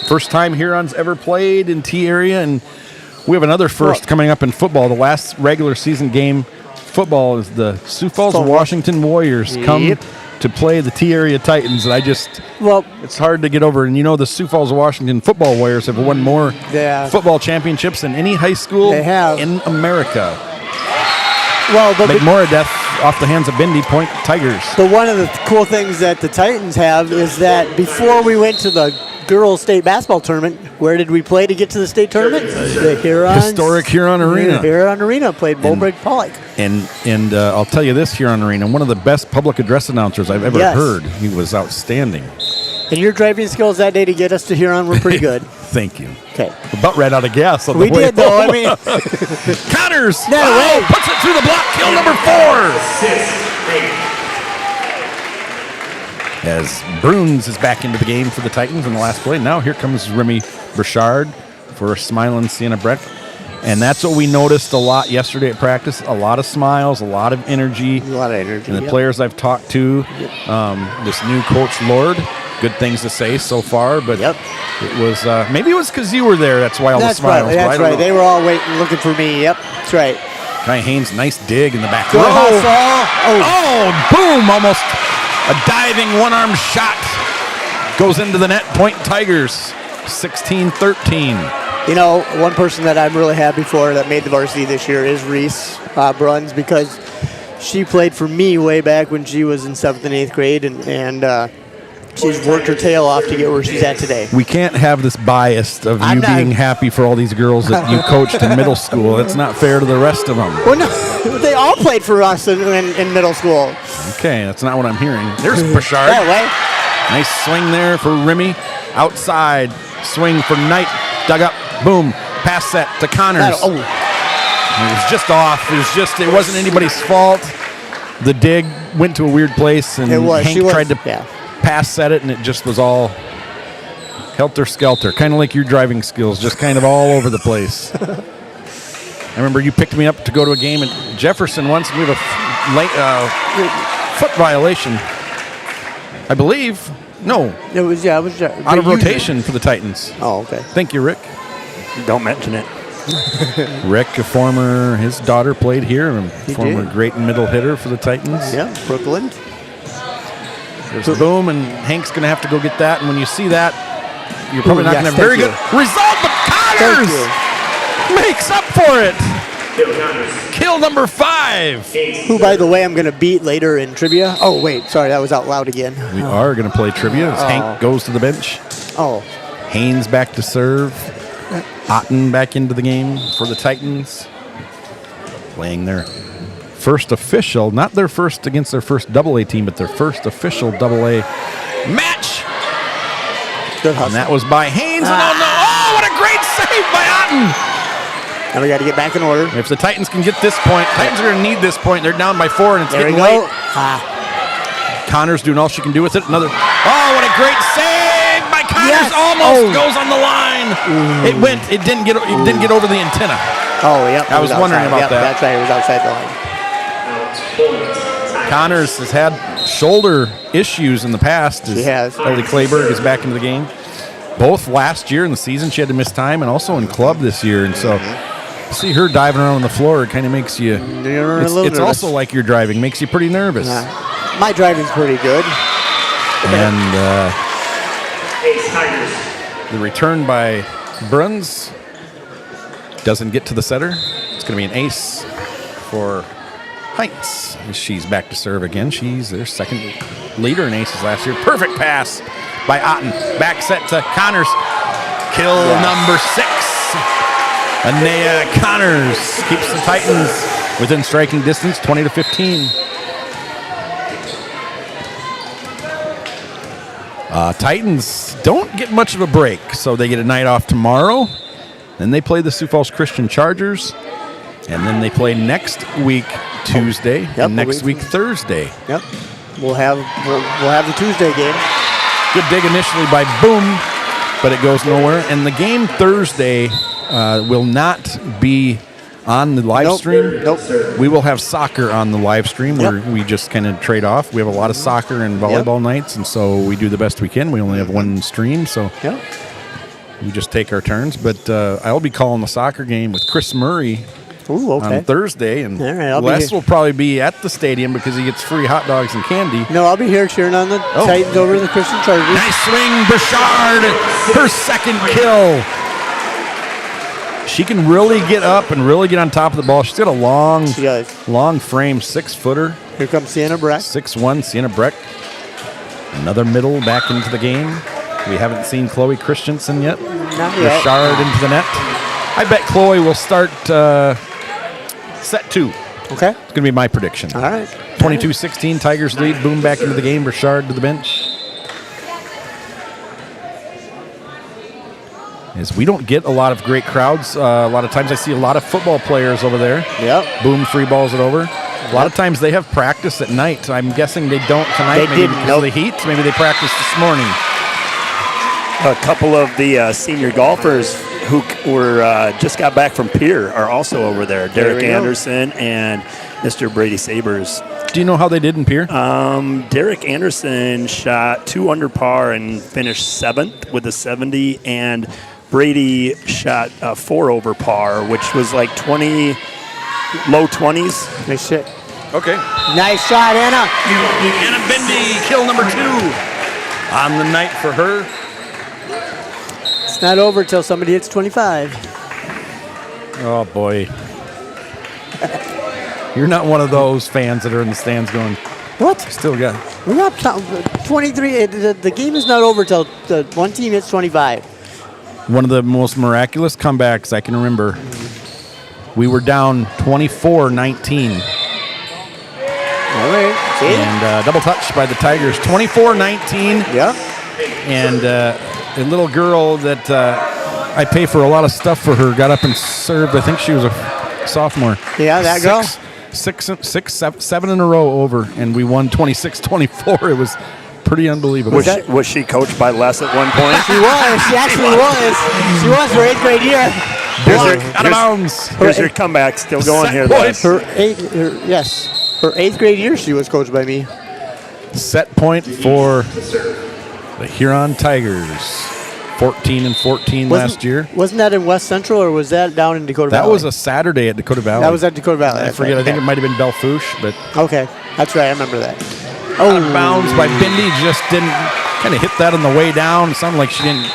First time Huron's ever played in T area, and we have another first coming up in football. The last regular season game football is the Sioux Falls Washington Warriors come to play the T area Titans, and it's hard to get over. And you know, the Sioux Falls Washington football Warriors have won more football championships than any high school in America. Well, but McMordeff off the hands of Bindi, Point Tigers. But one of the cool things that the Titans have is that before we went to the girls' state basketball tournament, where did we play to get to the state tournament? The Huron. Historic Huron Arena. Huron Arena played Bolbreg Pollock. And I'll tell you this, Huron Arena, one of the best public address announcers I've ever heard. He was outstanding. And your driving skills that day to get us to Huron were pretty good. Thank you. Okay. About ran out of gas on the way. We did, though. I mean, Connors. Wow, puts it through the block. Kill number 4. As Bruns is back into the game for the Titans in the last play. Now here comes Remy Burchard for a smiling Sienna Breck. And that's what we noticed a lot yesterday at practice. A lot of smiles, a lot of energy. A lot of energy. And the players I've talked to, this new coach Lord, good things to say so far, but it was maybe it was because you were there. That's why all the smiles. Right, that's right. They were all waiting, looking for me. Yep, that's right. Kai Haynes, nice dig in the back row. Oh, boom! Almost a diving one-arm shot goes into the net. Point Tigers, 16-13. You know, one person that I'm really happy for that made the varsity this year is Reese Bruns, because she played for me way back when she was in 7th and 8th grade, and she's worked her tail off to get where she's at today. We can't have this bias of you being happy for all these girls that you coached in middle school. That's not fair to the rest of them. Well, no, they all played for us in middle school. Okay, that's not what I'm hearing. There's Burchard. That way. Nice swing there for Remy. Outside swing for Knight. Dug up. Boom. Pass set to Connors. It was just off. It wasn't anybody's fault. The dig went to a weird place, and Hank tried to pass set it, and it just was all helter-skelter, kind of like your driving skills, just kind of all over the place. I remember you picked me up to go to a game at Jefferson once, and we have a foot violation. I believe. No. It was out of rotation for the Titans. Oh, okay. Thank you, Rick. Don't mention it. Rick, his daughter played here, a former great middle hitter for the Titans. Yeah, Brooklyn. There's a boom, and Hank's going to have to go get that. And when you see that, you're probably not going to have a very good result, but Connors makes up for it. Kill number 5. Who, by the way, I'm going to beat later in trivia. Oh, wait. Sorry, that was out loud again. We are going to play trivia as Hank goes to the bench. Oh. Haynes back to serve. Otten back into the game for the Titans. Playing their first official, not their first against their first AA team, but their first official AA match. Good hustle. And that was by Haynes. And oh, what a great save by Otten. Now we got to get back in order. If the Titans can get this point, Titans are going to need this point. They're down by 4, and it's there getting late. Connor's doing all she can do with it. What a great save by Connors! Yes. Almost goes on the line. It went. It didn't get over the antenna. Oh, yep. I was wondering about that. That's right. It was outside the line. Connors has had shoulder issues in the past. She has. Ellie Clayberg is back into the game. Both last year in the season, she had to miss time, and also in club this year. And so, see her diving around on the floor, it kind of makes you. It's also like you're driving, makes you pretty nervous. My driving's pretty good. And the return by Bruns doesn't get to the setter. It's going to be an ace for Heinz. She's back to serve again. She's their second leader in aces last year. Perfect pass by Otten. Back set to Connors. Kill number 6. Anea Connors keeps the Titans within striking distance, 20-15. Titans don't get much of a break, so they get a night off tomorrow. Then they play the Sioux Falls Christian Chargers, and then they play next week Tuesday, and next week Thursday. Yep, we'll have the Tuesday game. Good dig initially by Boom, but it goes nowhere. And the game Thursday will not be on the live stream. Nope. We will have soccer on the live stream where we just kind of trade off. We have a lot of soccer and volleyball nights, and so we do the best we can. We only have one stream, so we just take our turns. But I'll be calling the soccer game with Chris Murray on Thursday, and Les will probably be at the stadium because he gets free hot dogs and candy. No, I'll be here cheering on the Titans over the Christian Chargers. Nice swing, Bouchard, her second kill. She can really get up and really get on top of the ball. She's got a long frame, 6-footer. Here comes Sienna Breck. 6'1", Sienna Breck. Another middle back into the game. We haven't seen Chloe Christensen yet. Not yet. Bouchard into the net. I bet Chloe will start set 2. Okay. It's going to be my prediction. All right. 22-16, Tigers lead. Boom back into the game. Bouchard to the bench. Is we don't get a lot of great crowds. A lot of times I see a lot of football players over there. Yep. Boom free balls it over. A lot of times they have practice at night. I'm guessing they don't tonight. Maybe because of the heat. Maybe they practiced this morning. A couple of the senior golfers who were just got back from Pier are also over there. Derek Anderson and Mr. Brady Sabers. Do you know how they did in Pier? Derek Anderson shot 2 under par and finished 7th with a 70, and Brady shot 4 over par, which was like 20, low 20s. Nice shit. Okay. Nice shot, Anna. Anna Bendy, kill number 2 on the night for her. It's not over till somebody hits 25. Oh, boy. You're not one of those fans that are in the stands going, what? Still got We're not 23. The game is not over till the one team hits 25. One of the most miraculous comebacks I can remember. We were down 24-19. All right. See? And double touch by the Tigers. 24-19. Yeah. And a little girl that I pay for a lot of stuff for her got up and served. I think she was a sophomore. Yeah, that girl. 7 in a row over, and we won 26-24. It was pretty unbelievable. Was she coached by Les at one point? She was. She actually was. She was her 8th grade year. Out of bounds. Here's your comeback. Still going Set here, point. Les. Her 8th grade year she was coached by me. Set point for the Huron Tigers. 14-14 last year. Wasn't that in West Central or was that down in Dakota Valley? That was a Saturday at Dakota Valley. That was at Dakota Valley. I forget. I think it might have been Belfouche, but Okay, that's right. I remember that. out of bounds by Bindi. Just didn't kind of hit that on the way down. It sounded like she didn't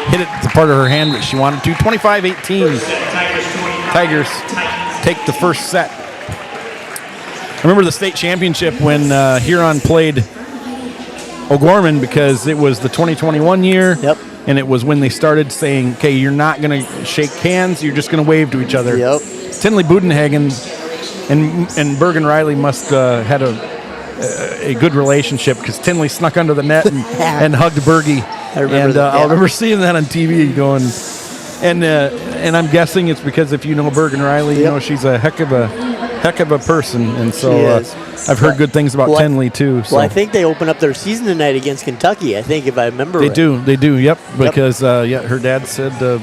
hit it the part of her hand that she wanted to. 25-18. Tigers take the first set. I remember the state championship when Huron played O'Gorman because it was the 2021 year. Yep. And it was when they started saying, okay, you're not going to shake hands, you're just going to wave to each other. Yep. Tinley Budenhagen and Bergen Riley must had a good relationship because Tinley snuck under the net and hugged Bergie. I remember that, I yeah. remember seeing that on TV going, and I'm guessing it's because if you know Bergen Riley, you Yep. know she's a heck of a person, and so She is. I've heard good things about Tinley too. So. Well, I think they open up their season tonight against Kentucky. I think if I remember They right. do. Yep. Because her dad said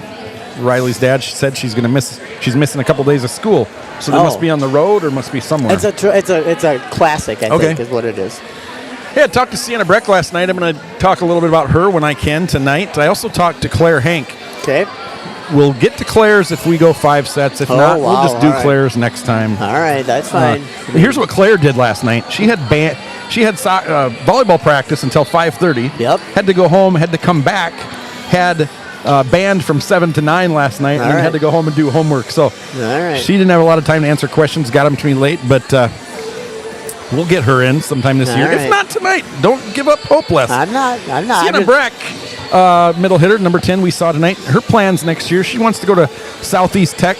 Riley's dad said she's missing a couple days of school, so they must be on the road or must be somewhere. It's a classic. I think is what it is. Yeah, I talked to Sienna Breck last night. I'm going to talk a little bit about her when I can tonight. I also talked to Claire Hank. Okay. We'll get to Claire's if we go 5 sets. If not, we'll just do all right. Claire's next time. All right, that's fine. Here's what Claire did last night. She had volleyball practice until 5:30. Yep. Had to go home. Had to come back. Had band from 7 to 9 last night, and then right. had to go home and do homework. So All right. she didn't have a lot of time to answer questions. Got them to me late, but we'll get her in sometime this year. All If right. not tonight, don't give up hope, Les. I'm not. Sienna Breck, middle hitter, number 10, we saw tonight. Her plans next year, she wants to go to Southeast Tech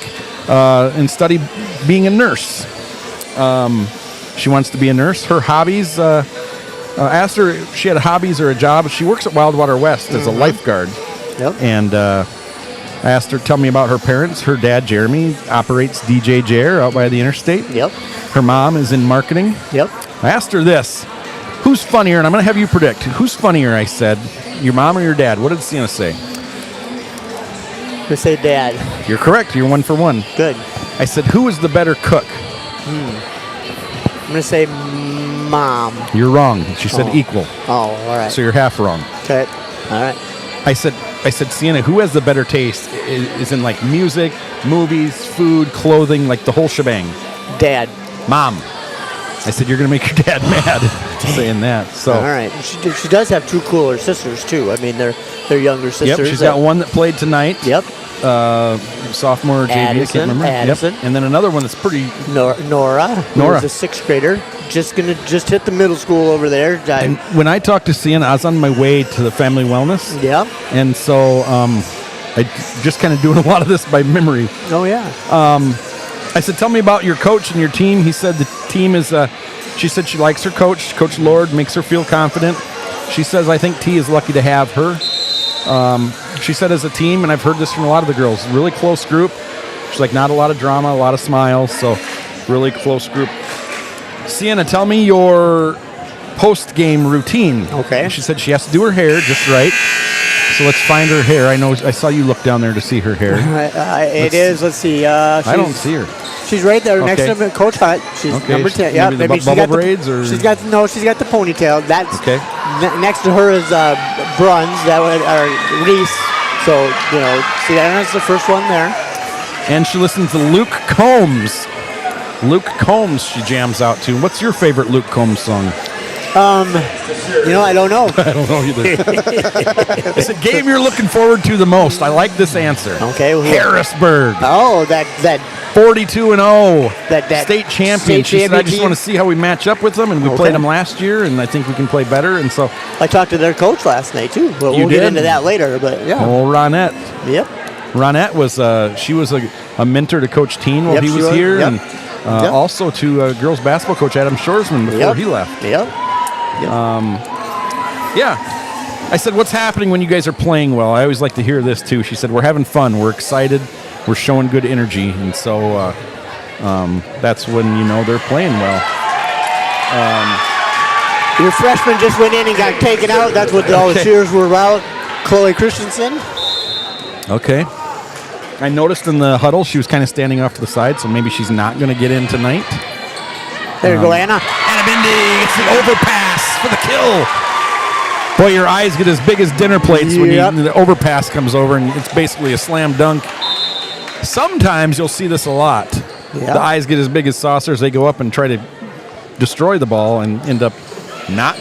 and study being a nurse. She wants to be a nurse. Her hobbies, asked her if she had hobbies or a job. She works at Wildwater West as a lifeguard. Yep. And I asked her to tell me about her parents. Her dad, Jeremy, operates DJ Jer out by the interstate. Yep. Her mom is in marketing. Yep. I asked her this. Who's funnier? And I'm going to have you predict. Who's funnier, I said. Your mom or your dad? What did Sienna say? To say dad. You're correct. You're 1 for 1. Good. I said, who is the better cook? I'm gonna say mom. You're wrong. She said Oh. equal. Oh, all right. So you're half wrong. Okay. All right. I said, Sienna, who has the better taste? Is in like music, movies, food, clothing, like the whole shebang. Dad. Mom. I said, you're going to make your dad mad saying that. So. All right. She does have 2 cooler sisters too. I mean, they're younger sisters. Yep, she's got one that played tonight. Yep. Sophomore or JV, I can't remember. Addison. Yep. And then another one that's pretty. Nora. Who's a 6th grader. Just hit the middle school over there. And when I talked to Sienna, I was on my way to the family wellness. Yep. And so I just kind of doing a lot of this by memory. Oh yeah. I said, tell me about your coach and your team. He said the team is, she said she likes her coach. Coach Lord makes her feel confident. She says, I think T is lucky to have her. She said as a team, and I've heard this from a lot of the girls, really close group. She's like, not a lot of drama, a lot of smiles, so really close group. Sienna, tell me your post-game routine. Okay. She said she has to do her hair just right. So let's find her hair. I saw you look down there to see her hair. Let's see. I don't see her. She's right there next Okay. to Coach Hutt. She's Okay, number 10. Yeah, maybe the she's bubble got braids, or she's got the ponytail. That's okay. Next to her is Bruns. That would or Reese. So see that's the first one there. And she listens to Luke Combs. Luke Combs she jams out to. What's your favorite Luke Combs song? I don't know. I don't know either. It's a game you're looking forward to the most. I like this answer. Okay. Well, Harrisburg. Oh, that 42-0. That state champion. She said, I just want to see how we match up with them, and we played them last year, and I think we can play better. And so I talked to their coach last night too. But we'll get into that later. But yeah. Oh, Ronette. Yep. Ronette was she was a mentor to Coach Teen while he was here, and also to girls basketball coach Adam Shoresman before he left. Yep. Yeah. I said, what's happening when you guys are playing well? I always like to hear this, too. She said, we're having fun. We're excited. We're showing good energy. And so that's when you know they're playing well. Your freshman just went in and got taken out. That's what all the cheers were about. Chloe Christensen. Okay. I noticed in the huddle she was kind of standing off to the side, so maybe she's not going to get in tonight. There you go, Anna. Anna Bindi gets the overpass for the kill. Boy, your eyes get as big as dinner plates when the overpass comes over, and it's basically a slam dunk. Sometimes you'll see this a lot. Yep. The eyes get as big as saucers. They go up and try to destroy the ball and end up not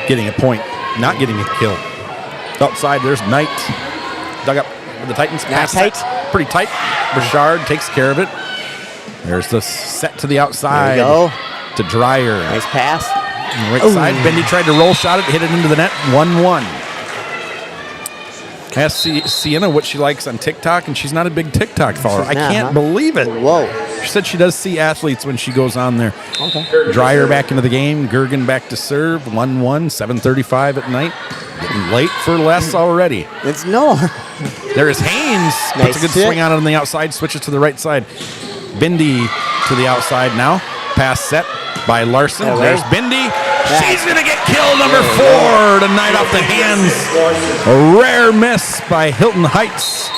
getting a point, not getting a kill. Outside, there's Knight. Dug up with the Titans. Pass tight. set, pretty tight. Bouchard takes care of it. There's the set to the outside. There you go. To Dreyer. Nice pass. On the right side, Bendy tried to roll shot it, hit it into the net, 1-1. Asked Sienna what she likes on TikTok, and she's not a big TikTok follower. I can't believe it. Whoa. She said she does see athletes when she goes on there. Okay. Dreyer back into the game, Gergen back to serve, 1-1, 7:35 at night. Getting late for Les already. It's no. There is Haynes. Nice Puts a good hit. swing on it on the outside, switches to the right side. Bindi to the outside now. Pass set by Larson. There's Bindi. She's going to get kill number 4 tonight off the hands. A rare miss by Hilton Heights.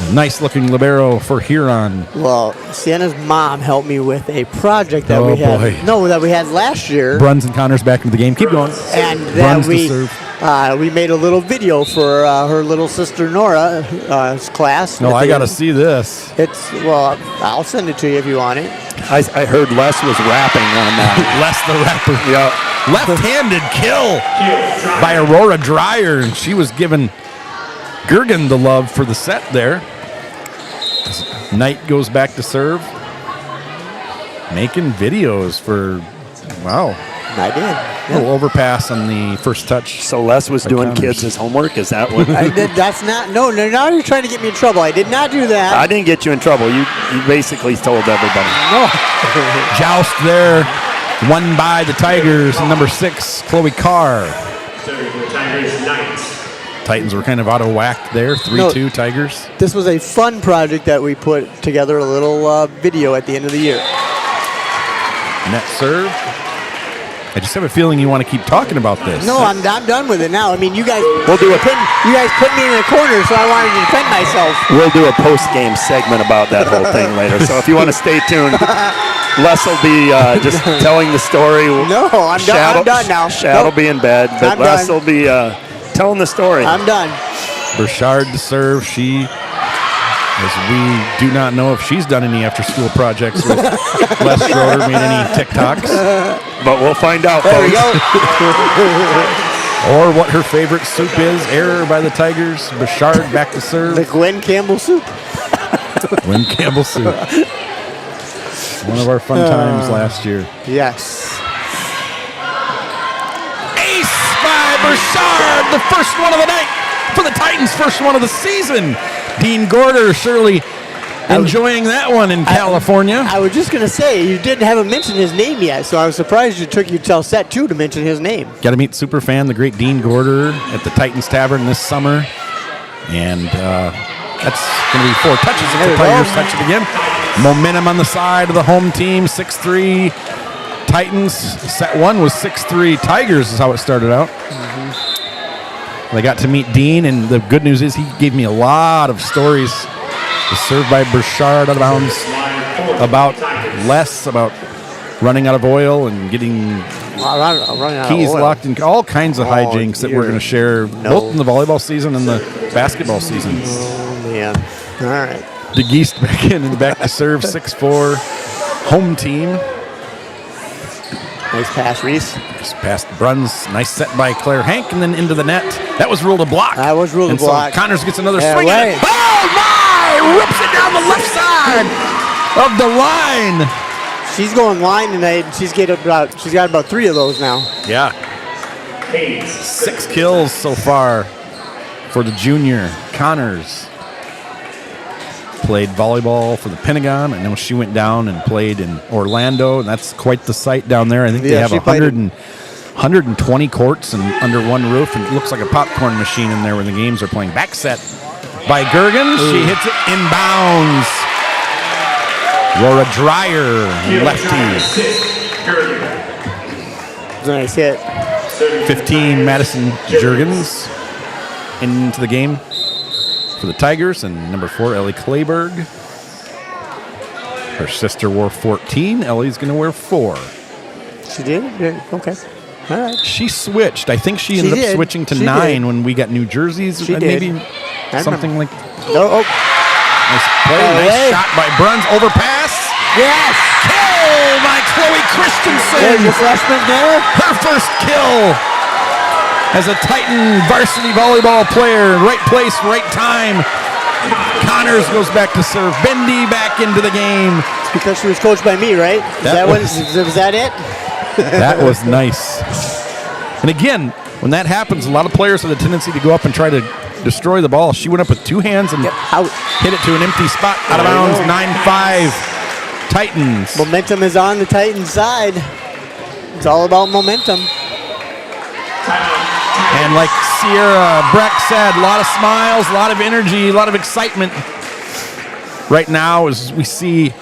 A nice looking libero for Huron. Well, Sienna's mom helped me with a project that Oh, we had. boy. No, that we had last year. Bruns and Connors back into the game. Keep going. And then Bruns to serve. we made a little video for her little sister Nora's class. No, I got to see this. Well, I'll send it to you if you want it. I heard Les was rapping on that. Les the rapper. Yeah. Left-handed kill by Aurora Dreyer, and she was giving Gergen the love for the set there. Knight goes back to serve. Making videos for, wow. I did. A little overpass on the first touch. So Les was By doing Connors. kids' his homework? Is that what? I did. That's not. No, now you're trying to get me in trouble. I did not do that. I didn't get you in trouble. You basically told everybody. No. Joust there. Won by the Tigers. Number 6, Chloe Carr. Titans were kind of out of whack there. 3-2 Tigers. This was a fun project that we put together, a little video at the end of the year. Net serve. I just have a feeling you want to keep talking about this. No, I'm done with it now. I mean, you guys. We'll do it. You guys put me in a corner, so I wanted to defend myself. We'll do a post-game segment about that whole thing later. So if you want to stay tuned, Les will be just telling the story. No, I'm done now. Shad will be in bed, but I'm Les done. will be telling the story. I'm done. Bouchard to serve. She, as we do not know if she's done any after-school projects with Les Schroeder, made any TikToks. But we'll find out, There we folks. go. Or what her favorite soup is. Error by the Tigers. Bouchard back to serve. The Gwen Campbell soup. Gwen Campbell soup. One of our fun times last year. Yes. Ace by Bouchard, the first one of the night for the Titans, first one of the season. Dean Gorder surely enjoying that one in California. I was just going to say, you haven't mentioned his name yet, so I was surprised you took you till set 2 to mention his name. Got to meet Superfan, the great Dean Gorder, at the Titans Tavern this summer. And that's going to be 4 touches if the Tigers touch it again. Momentum on the side of the home team, 6-3 Titans. Set 1 was 6-3 Tigers is how it started out. They got to meet Dean, and the good news is he gave me a lot of stories. Served by Bouchard out of bounds about running out of oil and getting keys locked and all kinds of hijinks that we're going to share both in the volleyball season and the basketball season. Oh, man. All right. De Geest back in and back to serve, 6-4 home team. Nice pass, Reese. Just past Bruns. Nice set by Claire Hank and then into the net. That was ruled a block. That was ruled a block. So Connors gets another Yeah, swing at it. right. Oh, my! Rips it down the left side of the line. She's going line tonight. She's got about 3 of those now. Yeah. 6 kills so far for the junior. Connors played volleyball for the Pentagon. I know she went down and played in Orlando, and that's quite the site down there. I think they have 120 courts and under one roof, and it looks like a popcorn machine in there when the games are playing. Back set by Gergen. She hits it inbounds. Laura Dreyer, lefty. It's a nice hit. 15, Madison Juergens into the game for the Tigers. And number 4, Ellie Clayberg. Her sister wore 14. Ellie's going to wear 4. She did? Yeah, okay. All right. She switched. I think she ended up switching to 9 when we got new jerseys. She did. Maybe something like Oh. nice play. Nice shot by Bruns. Overpass. Yes! Kill by Chloe Christensen. There's your freshman there. Her first kill as a Titan varsity volleyball player. Right place, right time. Connors goes back to serve. Bendy back into the game. It's because she was coached by me, right? Was that it? That was nice. And again, when that happens, a lot of players have a tendency to go up and try to destroy the ball. She went up with 2 hands and hit it to an empty spot. Out of bounds, 9-5. Titans. Momentum is on the Titans side. It's all about momentum. And like Sierra Breck said, a lot of smiles, a lot of energy, a lot of excitement. Right now, as we see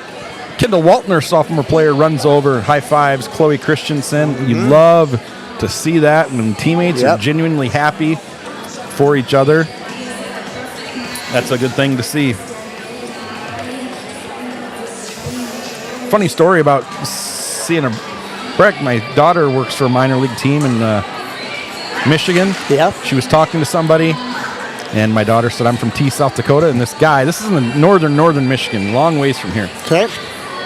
Kendall Waltner, sophomore player, runs over, high fives Chloe Christensen. You love to see that when teammates are genuinely happy for each other. That's a good thing to see. Funny story about Sienna Breck. My daughter works for a minor league team in Michigan. Yeah. She was talking to somebody, and my daughter said, I'm from T, South Dakota, and this guy, this is in the northern Michigan, long ways from here. Okay.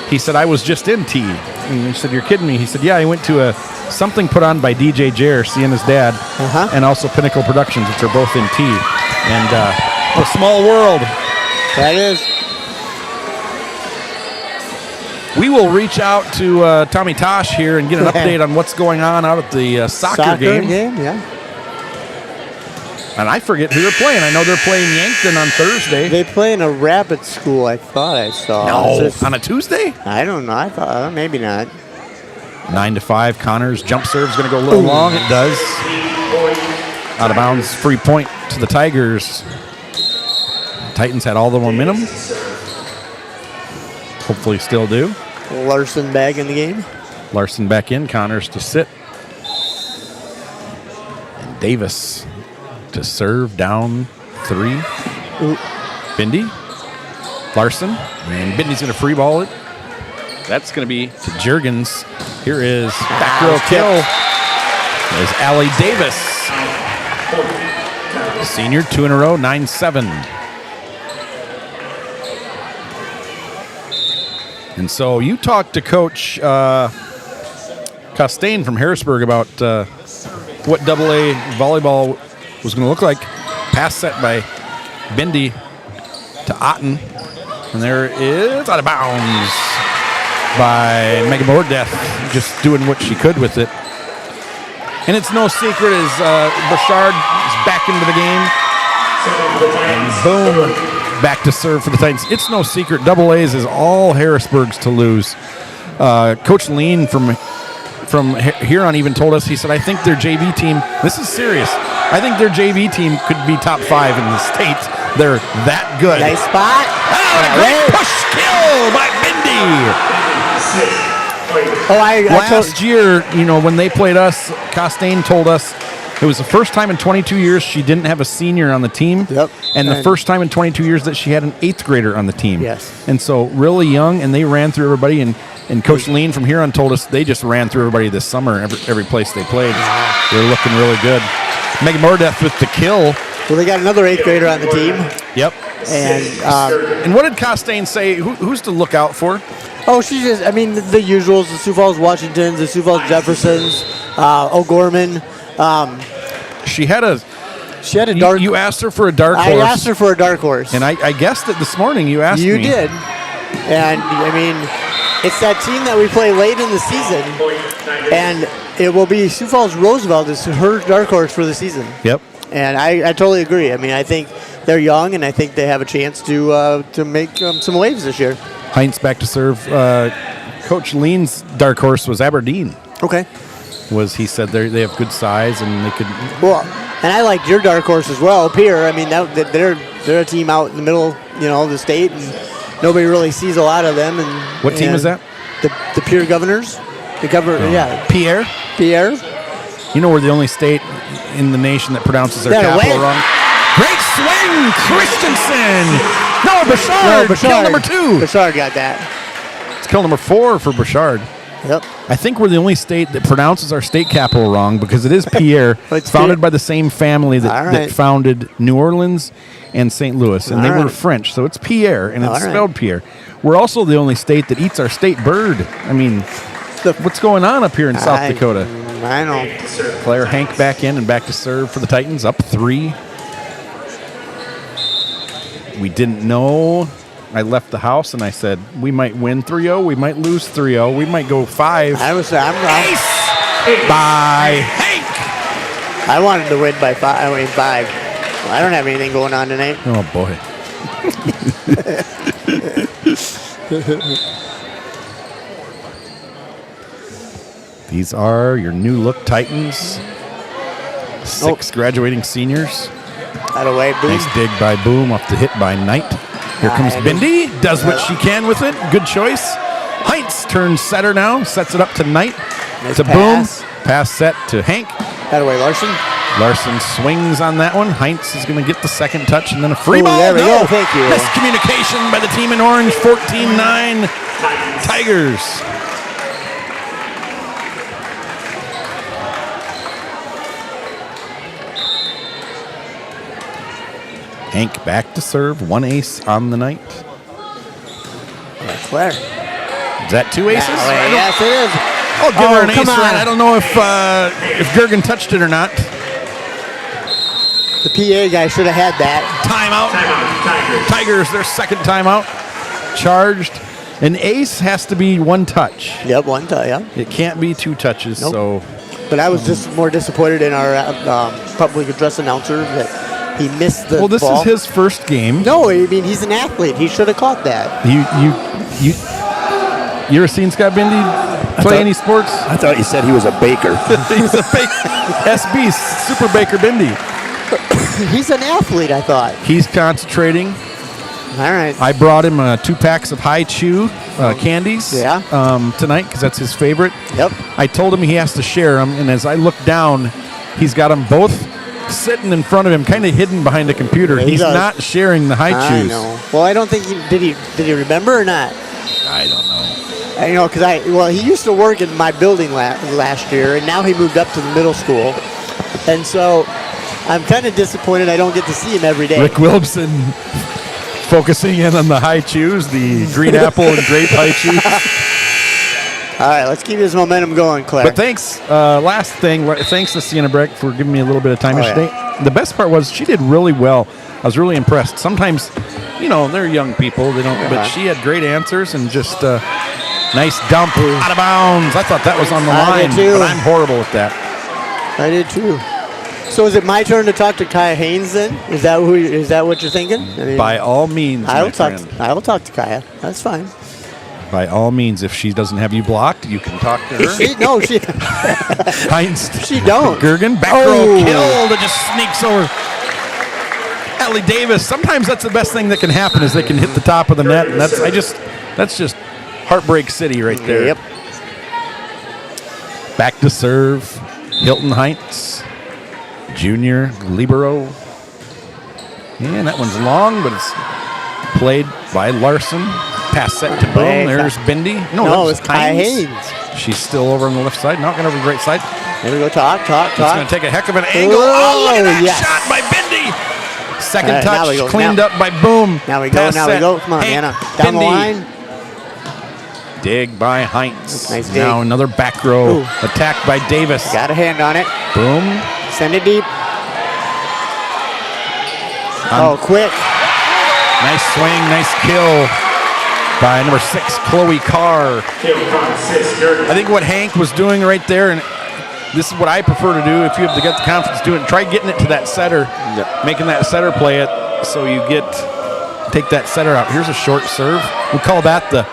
He said, I was just in T. And he said, you're kidding me. He said, yeah, I went to something put on by DJ Jer, Sienna's dad, and also Pinnacle Productions, which are both in T. And a small world. That is. We will reach out to Tommy Tosh here and get an update on what's going on out at the soccer game. Yeah. And I forget who they're playing. I know they're playing Yankton on Thursday. They play in a Rapid school, I thought I saw. No, on a Tuesday? I don't know. I thought maybe not. 9-5. Connors jump serve's going to go a little long. It does. Out of bounds. Free point to the Tigers. Titans had all the momentum. Hopefully still do. Larson back in the game. Larson back in. Connors to sit. And Davis to serve down 3. Bindi. Larson. And Bindi's going to free ball it. That's going to be to Juergens. Here is back row kill. There's Allie Davis. Senior, 2 in a row, 9-7. And so you talked to Coach Costain from Harrisburg about what AA volleyball was going to look like. Pass set by Bindi to Otten. And there is out of bounds by Megan Mordeth, just doing what she could with it. And it's no secret as Bouchard is back into the game. And boom, back to serve for the Titans. It's no secret, AA's is all Harrisburg's to lose. Coach Lean from Huron even told us, he said, I think their JV team, this is serious, I think their JV team could be top 5 in the state. They're that good. Nice spot. Oh, a great push kill by Bindi. Last year, when they played us, Costain told us it was the first time in 22 years she didn't have a senior on the team. Yep. And the first time in 22 years that she had an 8th grader on the team. Yes. And so really young, and they ran through everybody. And Coach Lean from Huron told us they just ran through everybody this summer, every place they played. They're looking really good. Megan Mordeth with the kill. Well, they got another 8th grader on the team. Yep. And what did Costain say? Who's to look out for? Oh, she's just, the usuals, the Sioux Falls Washingtons, the Sioux Falls Jeffersons, O'Gorman. She had a dark. You asked her for a dark horse. I asked her for a dark horse. And I guessed it this morning. You asked me. You did. And, it's that team that we play late in the season. And it will be Sioux Falls Roosevelt is her dark horse for the season. Yep. And I totally agree. I think they're young, and I think they have a chance to make some waves this year. Heinz back to serve. Coach Lean's dark horse was Aberdeen. Okay. He said they have good size and they could. Well, and I liked your dark horse as well, Pierre. They're a team out in the middle, of the state, and nobody really sees a lot of them. And what team is that? The Pierre Governors. The governor, yeah. Pierre. Pierre. You know we're the only state in the nation that pronounces their That capital away. wrong. Great swing, Christensen. No, Bouchard. Kill number 2. Bouchard got that. It's kill number 4 for Bouchard. Yep. I think we're the only state that pronounces our state capital wrong because it is Pierre, It's founded Pierre. by the same family that, All that right. founded New Orleans and St. Louis, and All they were right. French, so it's Pierre, and it's All right. spelled Pierre. We're also the only state that eats our state bird. I mean, what's going on up here in South Dakota? I know. Player Hank back in and back to serve for the Titans, up 3. We didn't know. I left the house and I said, we might win 3-0, we might lose 3-0, we might go 5. I'm Ace by Hank. I wanted to win by 5. I mean 5. Well, I don't have anything going on tonight. Oh, boy. These are your new look Titans. 6 graduating seniors. Out of way, Boom. Nice dig by Boom off the hit by Knight. Here comes Bindi. Does what she can with it. Good choice. Heinz turns setter now. Sets it up to Knight. Nice to pass. Boom. Pass set to Hank. Out of way, Larson. Larson swings on that one. Heinz is going to get the second touch and then a free Ooh, ball. there we No. go. Thank you. Miscommunication by the team in orange. 14-9 Tigers. Hank back to serve. 1 ace on the night. Claire. Is that 2 aces? Yes, it is. I'll give her an come ace on. for that. I don't know if Gergen touched it or not. The PA guy should have had that. Timeout. Tigers, their second timeout. Charged. An ace has to be 1 touch. Yep, 1 touch, yeah. It can't be 2 touches, Nope. so... But I was just more disappointed in our public address announcer that he missed the Well, this ball. is his first game. No, I mean, he's an athlete. He should have caught that. You ever seen Scott Bindi play any sports? I thought you said he was a baker. He's a SB, Super Baker Bindi. He's an athlete, I thought. He's concentrating. All right. I brought him 2 packs of High Chew candies tonight because that's his favorite. Yep. I told him he has to share them, and as I look down, he's got them both sitting in front of him, kind of hidden behind a computer. Yeah, he He's does. not sharing the High I Chews. know. Well, I don't think did he remember or not? I don't know. I know because he used to work in my building last year, and now he moved up to the middle school, and so I'm kind of disappointed I don't get to see him every day. Rick Wilbson focusing in on the High Chews, the green apple and grape High Chews. All right, let's keep this momentum going, Claire. But thanks, last thing, thanks to Sienna Breck for giving me a little bit of time yesterday. Yeah. The best part was she did really well. I was really impressed. Sometimes, they're young people, they don't. But she had great answers and just nice dump out of bounds. I thought that was on the I line, did too. but I'm horrible at that. I did too. So is it my turn to talk to Kaya Haynes then? Is that what you're thinking? I mean, By all means, I my will talk. friend. I will talk to Kaya. That's fine. By all means, if she doesn't have you blocked, you can talk to her. She Heinz. She don't. Gergen, back row kill that just sneaks over. Ellie Davis. Sometimes that's the best thing that can happen is they can hit the top of the net, and that's just heartbreak city right there. Yep. Back to serve, Hilton Heinz, junior libero. And that one's long, but it's played by Larson. Pass set to Boom. There's Bindi. No, it's Kaya Haynes. She's still over on the left side, knocking over the right side. Here we go. Talk. It's going to take a heck of an angle. Oh, look at that yes. shot by Bindi. Second All right, now we touch, go. cleaned up by Boom. Now we go. Pass Now we set. go. Come on, Hank Anna. Down the Bindi. line. Dig by Heinz. Nice dig. Now another back row. Ooh. Attack by Davis. Got a hand on it. Boom. Send it deep. Quick. Nice swing, nice kill by number 6, Chloe Carr. I think what Hank was doing right there, and this is what I prefer to do if you have to get the confidence to do it, try getting it to that setter, making that setter play it so you take that setter out. Here's a short serve. We call that the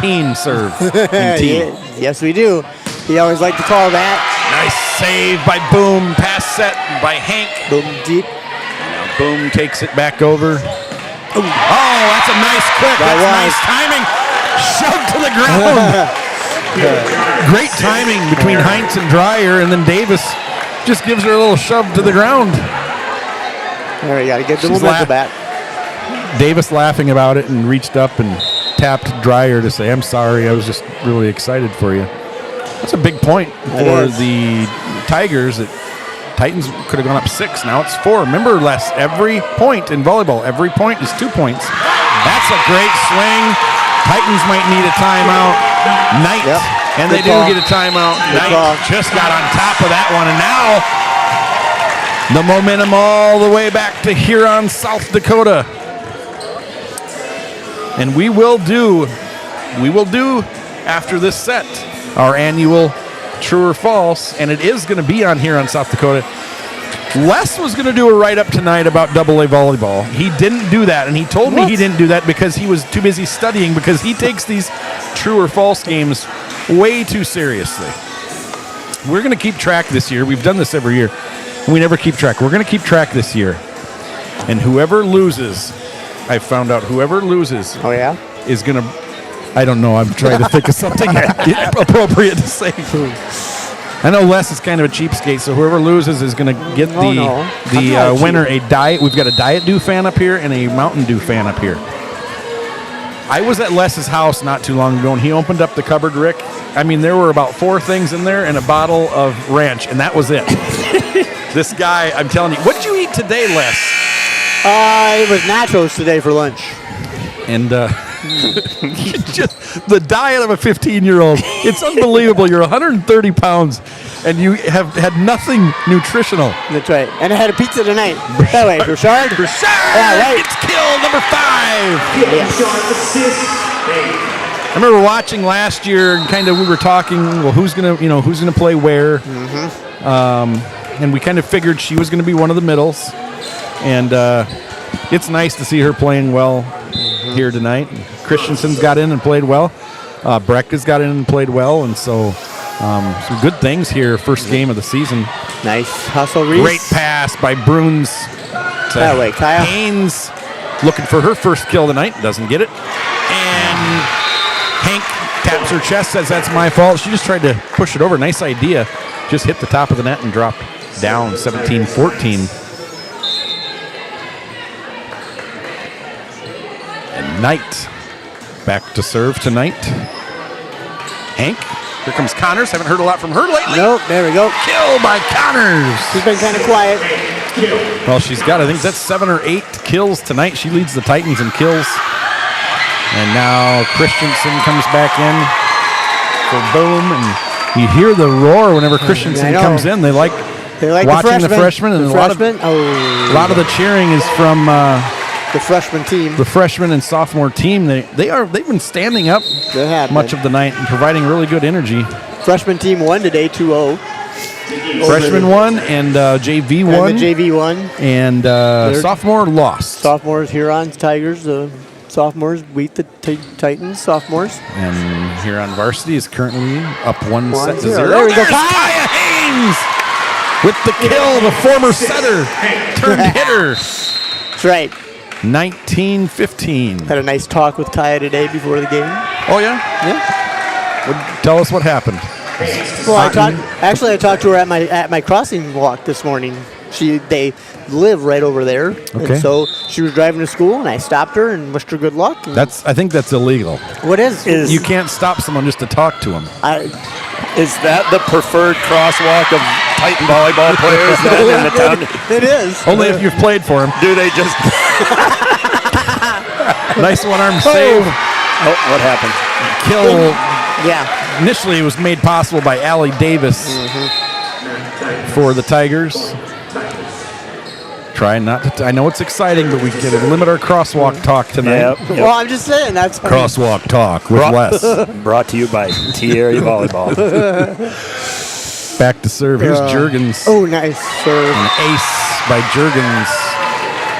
teen serve in teen. Yes, we do. He always liked to call that. Nice save by Boom. Pass set by Hank. Boom deep. Now Boom takes it back over. Oh, that's a nice click. That's nice timing. Shoved to the ground. Great timing between Heinz and Dreyer, and then Davis just gives her a little shove to the ground. There, you got to get the She's momentum back. Davis laughing about it and reached up and tapped Dreyer to say, "I'm sorry, I was just really excited for you." That's a big point for the Tigers. Titans could have gone up 6. Now it's 4. Remember, Les, every point in volleyball, every point is 2 points. That's a great swing. Titans might need a timeout. Knight, and they do get a timeout. Knight just got on top of that one, and now the momentum all the way back to Huron, South Dakota. And we will do after this set our annual True or False, and it is going to be on Huron, South Dakota. Les was going to do a write-up tonight about AA volleyball. He didn't do that, and he told me he didn't do that because he was too busy studying, because he takes these True or False games way too seriously. We're going to keep track this year. We've done this every year. We never keep track. We're going to keep track this year. And whoever loses, I found out whoever loses is going to, I don't know, I'm trying to think of something appropriate to say. I know Les is kind of a cheapskate, so whoever loses is going to get the winner a diet. We've got a Diet Dew fan up here and a Mountain Dew fan up here. I was at Les's house not too long ago, and he opened up the cupboard, Rick. I mean, there were about 4 things in there and a bottle of ranch, and that was it. This guy, I'm telling you. What did you eat today, Les? It was nachos today for lunch. And just the diet of a 15-year-old. It's unbelievable. You're 130 pounds, and you have had nothing nutritional. That's right. And I had a pizza tonight. That way, Bouchard. Yeah, right. It's kill number 5. I remember watching last year, and kind of we were talking, well, who's gonna play where, and we kind of figured she was going to be one of the middles, and it's nice to see her playing well here tonight. Christensen's got in and played well. Breck has got in and played well, and so some good things here. First game of the season. Nice hustle, Reese. Great pass by Bruns to that way, Kyle. Haynes, looking for her first kill tonight. Doesn't get it. And Hank taps her chest, says that's my fault. She just tried to push it over. Nice idea. Just hit the top of the net and dropped down 17-14. And Knight back to serve tonight. Hank. Here comes Connors. Haven't heard a lot from her lately. Nope, there we go. Kill by Connors. She's been kind of quiet. Well, she's got, I think that's 7 or 8 kills tonight. She leads the Titans in kills. And now Christensen comes back in for boom. And you hear the roar whenever Christensen comes in. They like watching the freshmen. And a lot of the cheering is from the freshman team. The freshman and sophomore team. They've been standing up much of the night and providing really good energy. Freshman team won today 2-0. Freshman won and JV won. And the JV won. And sophomore lost. Sophomores, Huron's Tigers. Sophomores beat the Titans. Sophomores. And Huron Varsity is currently up 1-0. There we go. Kaya Haynes with the kill, the former setter turned hitter. That's right. 19-15. Had a nice talk with Kaya today before the game. Oh, yeah? Yeah. Tell us what happened. Well, I talked to her at my crossing walk this morning. They live right over there, and so she was driving to school, and I stopped her and wished her good luck. I think that's illegal. What is? You can't stop someone just to talk to them. Is that the preferred crosswalk of Titan volleyball players in the town? It is. Only if you've played for them. Do they just? Nice one-arm save. Oh, what happened? Kill. Yeah. Initially, it was made possible by Allie Davis for the Tigers. Trying not to. I know it's exciting, but we can limit our crosswalk talk tonight. Yep. Well, I'm just saying that's crosswalk talk with Les. Brought to you by TAHS Volleyball. Back to serve. Here's Juergens. Oh, nice serve. An ace by Juergens.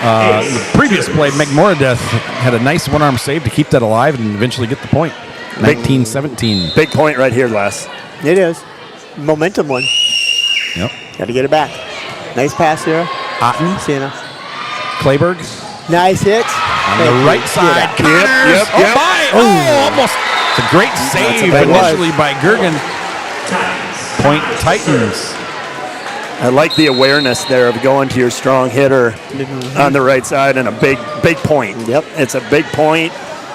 The previous play, Meg Moradeth had a nice one-arm save to keep that alive and eventually get the point. 19-17. Big point right here, Les. It is. Momentum one. Yep. Got to get it back. Nice pass here. Otten. Sienna. Clayberg. Nice hit. On the right side. Connors. Yep. Oh, my. Oh, almost It's a great save big one. initially by Gergen. Point Titans. I like the awareness there of going to your strong hitter on the right side and a big point. Yep. It's a big point,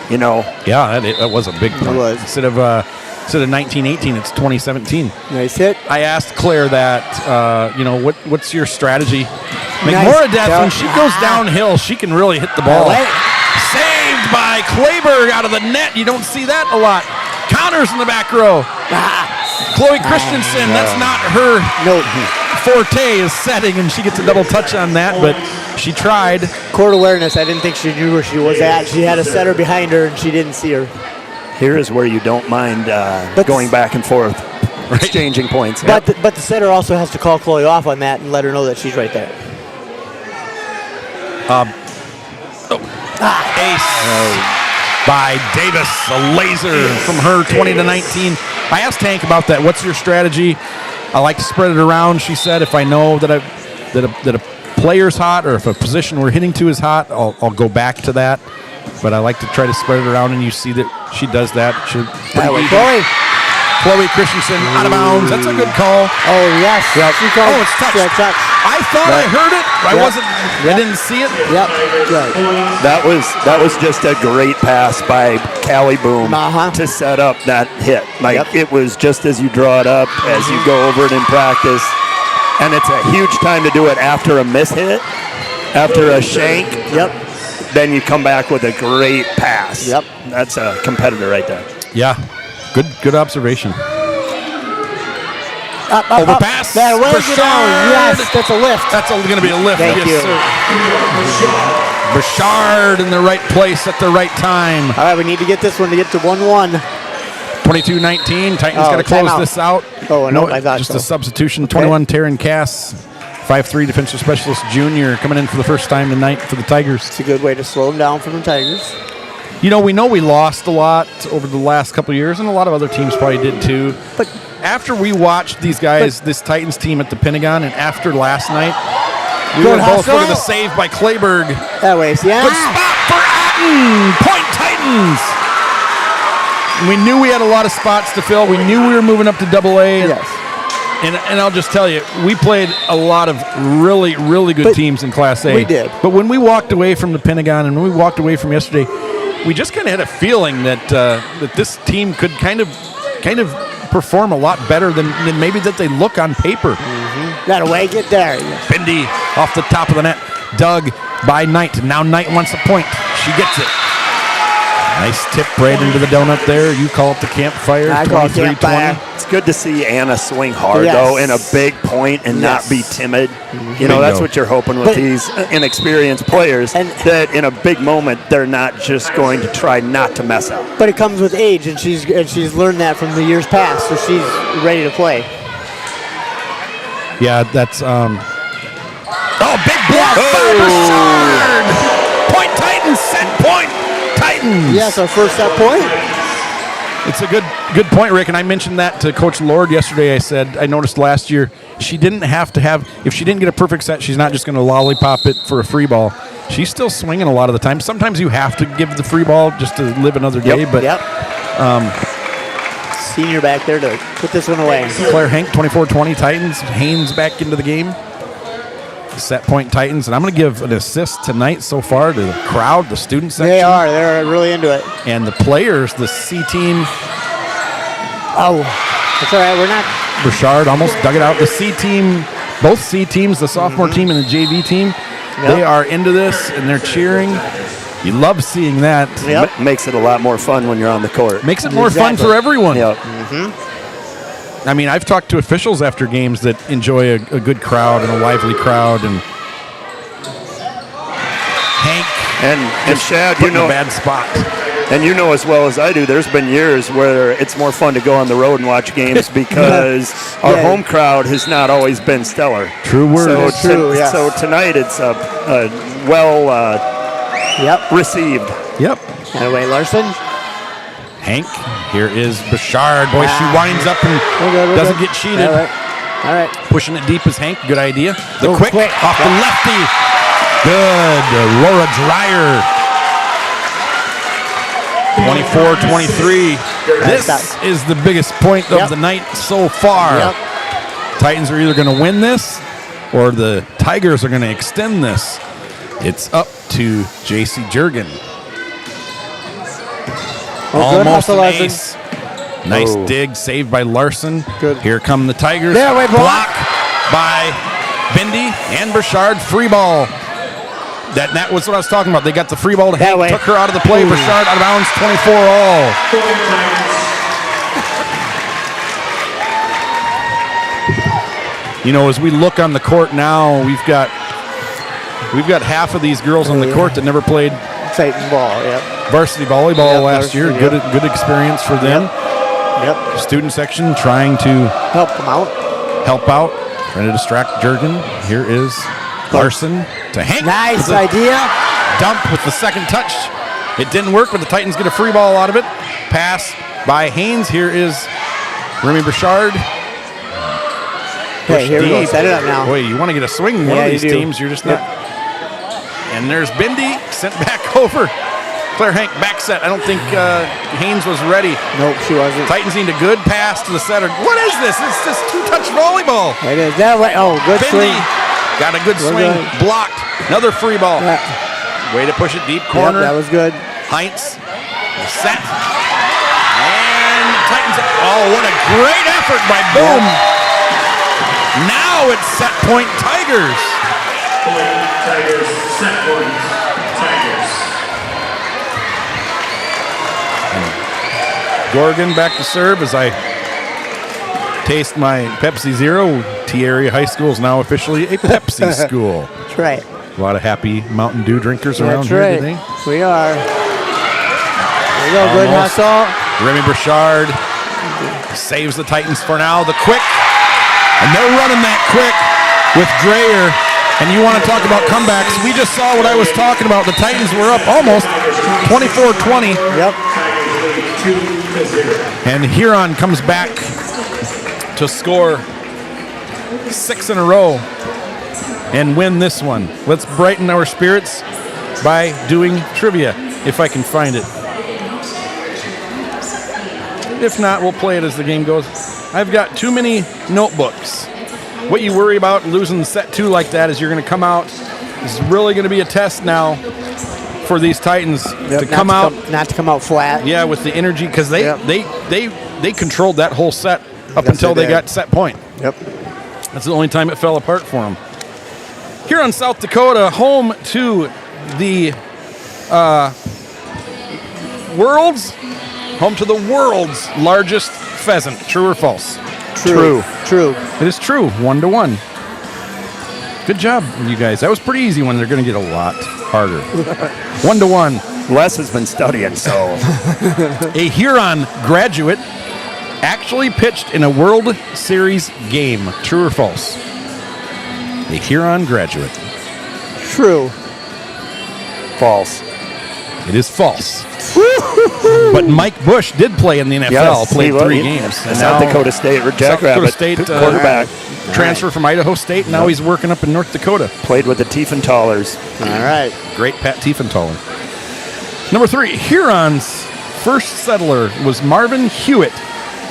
you know. Yeah, that was a big point. was. Instead of 1918, it's 2017. Nice hit. I asked Claire that, what's your strategy? Nice. Moradeth, when she goes downhill, she can really hit the ball. Saved by Kleberg out of the net. You don't see that a lot. Counters in the back row. Chloe Christensen, that's not her forte, is setting, and she gets a double touch on that, but she tried. Court awareness, I didn't think she knew where she was at. She had a setter behind her, and she didn't see her. Here is where you don't mind going back and forth, exchanging points. But the setter also has to call Chloe off on that and let her know that she's right there. Ace by Davis, a laser from her, 20-19. I asked Hank about that. What's your strategy? I like to spread it around. She said, if I know that a player's hot or if a position we're hitting to is hot, I'll go back to that. But I like to try to spread it around, and you see that she does that. Chloe Christensen out of bounds. That's a good call. Oh yes. Yep. Oh, it's touched. Touch. I thought I heard it. I didn't see it. Yep. Right. That was just a great pass by Callie Boom to set up that hit. It was just as you draw it up, as you go over it in practice, and it's a huge time to do it after a miss hit, after a shank. Yep. Then you come back with a great pass. Yep. That's a competitor right there. Yeah. Good observation. Overpass. That way down. Yes, that's a lift. That's going to be a lift. Thank you. Bouchard in the right place at the right time. All right, we need to get this one to get to 1-1. 22-19. Titans got to close this out. Oh, no, I thought just so. a substitution. 21, Taryn Cass, 5'3", defensive specialist junior, coming in for the first time tonight for the Tigers. It's a good way to slow them down for the Tigers. You know, we lost a lot over the last couple of years, and a lot of other teams probably did too. But after we watched these guys, this Titans team at the Pentagon, and after last night, we were both looking at the save by Kleberg. That way, yeah. Good spot for Atten. Point Titans. And we knew we had a lot of spots to fill. We knew we were moving up to AA. Yes. And I'll just tell you, we played a lot of really, really good teams in Class A. We did. But when we walked away from the Pentagon and when we walked away from yesterday, we just kind of had a feeling that that this team could kind of perform a lot better than maybe that they look on paper. That way, get there. Bindi off the top of the net. Dug by Knight. Now Knight wants a point. She gets it. Nice tip right into the donut there. You call it the campfire. I call it campfire. It's good to see Anna swing hard, though, in a big point and not be timid. You know, that's what you're hoping with these inexperienced players, that in a big moment, they're not just going to try not to mess up. But it comes with age, and she's learned that from the years past, so she's ready to play. Yeah, that's big block by Bouchard. Point Titans, set point Titans. Yes, our first set point. It's a good point, Rick, and I mentioned that to Coach Lord yesterday. I said I noticed last year she didn't have to have, if she didn't get a perfect set, she's not just going to lollipop it for a free ball. She's still swinging a lot of the time. Sometimes you have to give the free ball just to live another day, but senior back there to put this one away. Claire Hank, 24-20 Titans. Haynes back into the game. Set point Titans, and I'm going to give an assist tonight so far to the crowd, the student section. They're really into it. And the players, the C team. Oh, that's all right. We're not. Bouchard almost dug it out. The C team, both C teams, the sophomore team and the JV team, they are into this and they're cheering. You love seeing that. Makes it a lot more fun when you're on the court. Makes it more fun for everyone. Yep. I mean, I've talked to officials after games that enjoy a good crowd and a lively crowd, and Hank and Shad, you know, a bad spot. And you know as well as I do, there's been years where it's more fun to go on the road and watch games because our home crowd has not always been stellar. True word. So tonight it's received. Yep. Anyway, Larson. Hank, here is Bouchard. Boy, she winds up and doesn't get cheated. All right. Pushing it deep is Hank. Good idea. The quick off the lefty. Good. Laura Dreyer. 24-23. This is the biggest point of the night so far. Yep. Titans are either going to win this or the Tigers are going to extend this. It's up to J.C. Jurgen. Almost an ace. Nice dig, saved by Larson. Good. Here come the Tigers. There, wait, block by Bindi and Burchard. Free ball. That was what I was talking about. They got the free ball to Hank, took her out of the play. Burchard out of bounds, 24 all. You know, as we look on the court now, we've got half of these girls on the court that never played Titan ball. Yep. Varsity volleyball last year. Good experience for them. Yep. Student section trying to help them out. Trying to distract Jurgen. Here is Larson to Hank. Nice idea. Dump with the second touch. It didn't work, but the Titans get a free ball out of it. Pass by Haynes. Here is Remy Burchard. Okay, here we go. Set it up now. Boy, you want to get a swing in one of these teams. You're just not. And there's Bindi sent back over. Claire Hank back set. I don't think Haynes was ready. Nope, she wasn't. Titans need a good pass to the setter. What is this? It's just two-touch volleyball. It is that way. Oh, good Bindi swing. got a good swing. Blocked. Another free ball. Yeah. Way to push it deep corner. Yep, that was good. Heinz set. And Titans. Oh, what a great effort by Boom. Now it's set point Tigers. Tigers, set point Tigers. Gorgon back to serve as I taste my Pepsi Zero. T-Area High School is now officially a Pepsi school. That's right. A lot of happy Mountain Dew drinkers around here today. We are. There you go, good hustle. Remy Burchard saves the Titans for now. The quick, and they're running that quick with Dreyer. And you want to talk about comebacks. We just saw what I was talking about. The Titans were up almost 24-20. Yep. And Huron comes back to score 6 in a row and win this one. Let's brighten our spirits by doing trivia, if I can find it. If not, we'll play it as the game goes. I've got too many notebooks. What you worry about losing set 2 like that is you're going to come out. This is really going to be a test now for these Titans to come out. Not to come out flat. Yeah, with the energy, because they controlled that whole set up until they got set point. Yep. That's the only time it fell apart for them. Here on South Dakota, home to the world's largest pheasant. True or false? True. It is true. 1-1. Good job, you guys. That was pretty easy one. They're going to get a lot harder. 1-1. Les has been studying, so. A Huron graduate actually pitched in a World Series game. True or false? A Huron graduate. True. False. It is false. But Mike Bush did play in the NFL, yes, played 3 games. And South Dakota State, Jackrabbit, quarterback. Transfer from Idaho State, now he's working up in North Dakota. Played with the Tiefenthalers. All right. Great Pat Tiefenthaler. Number 3, Huron's first settler was Marvin Hewitt,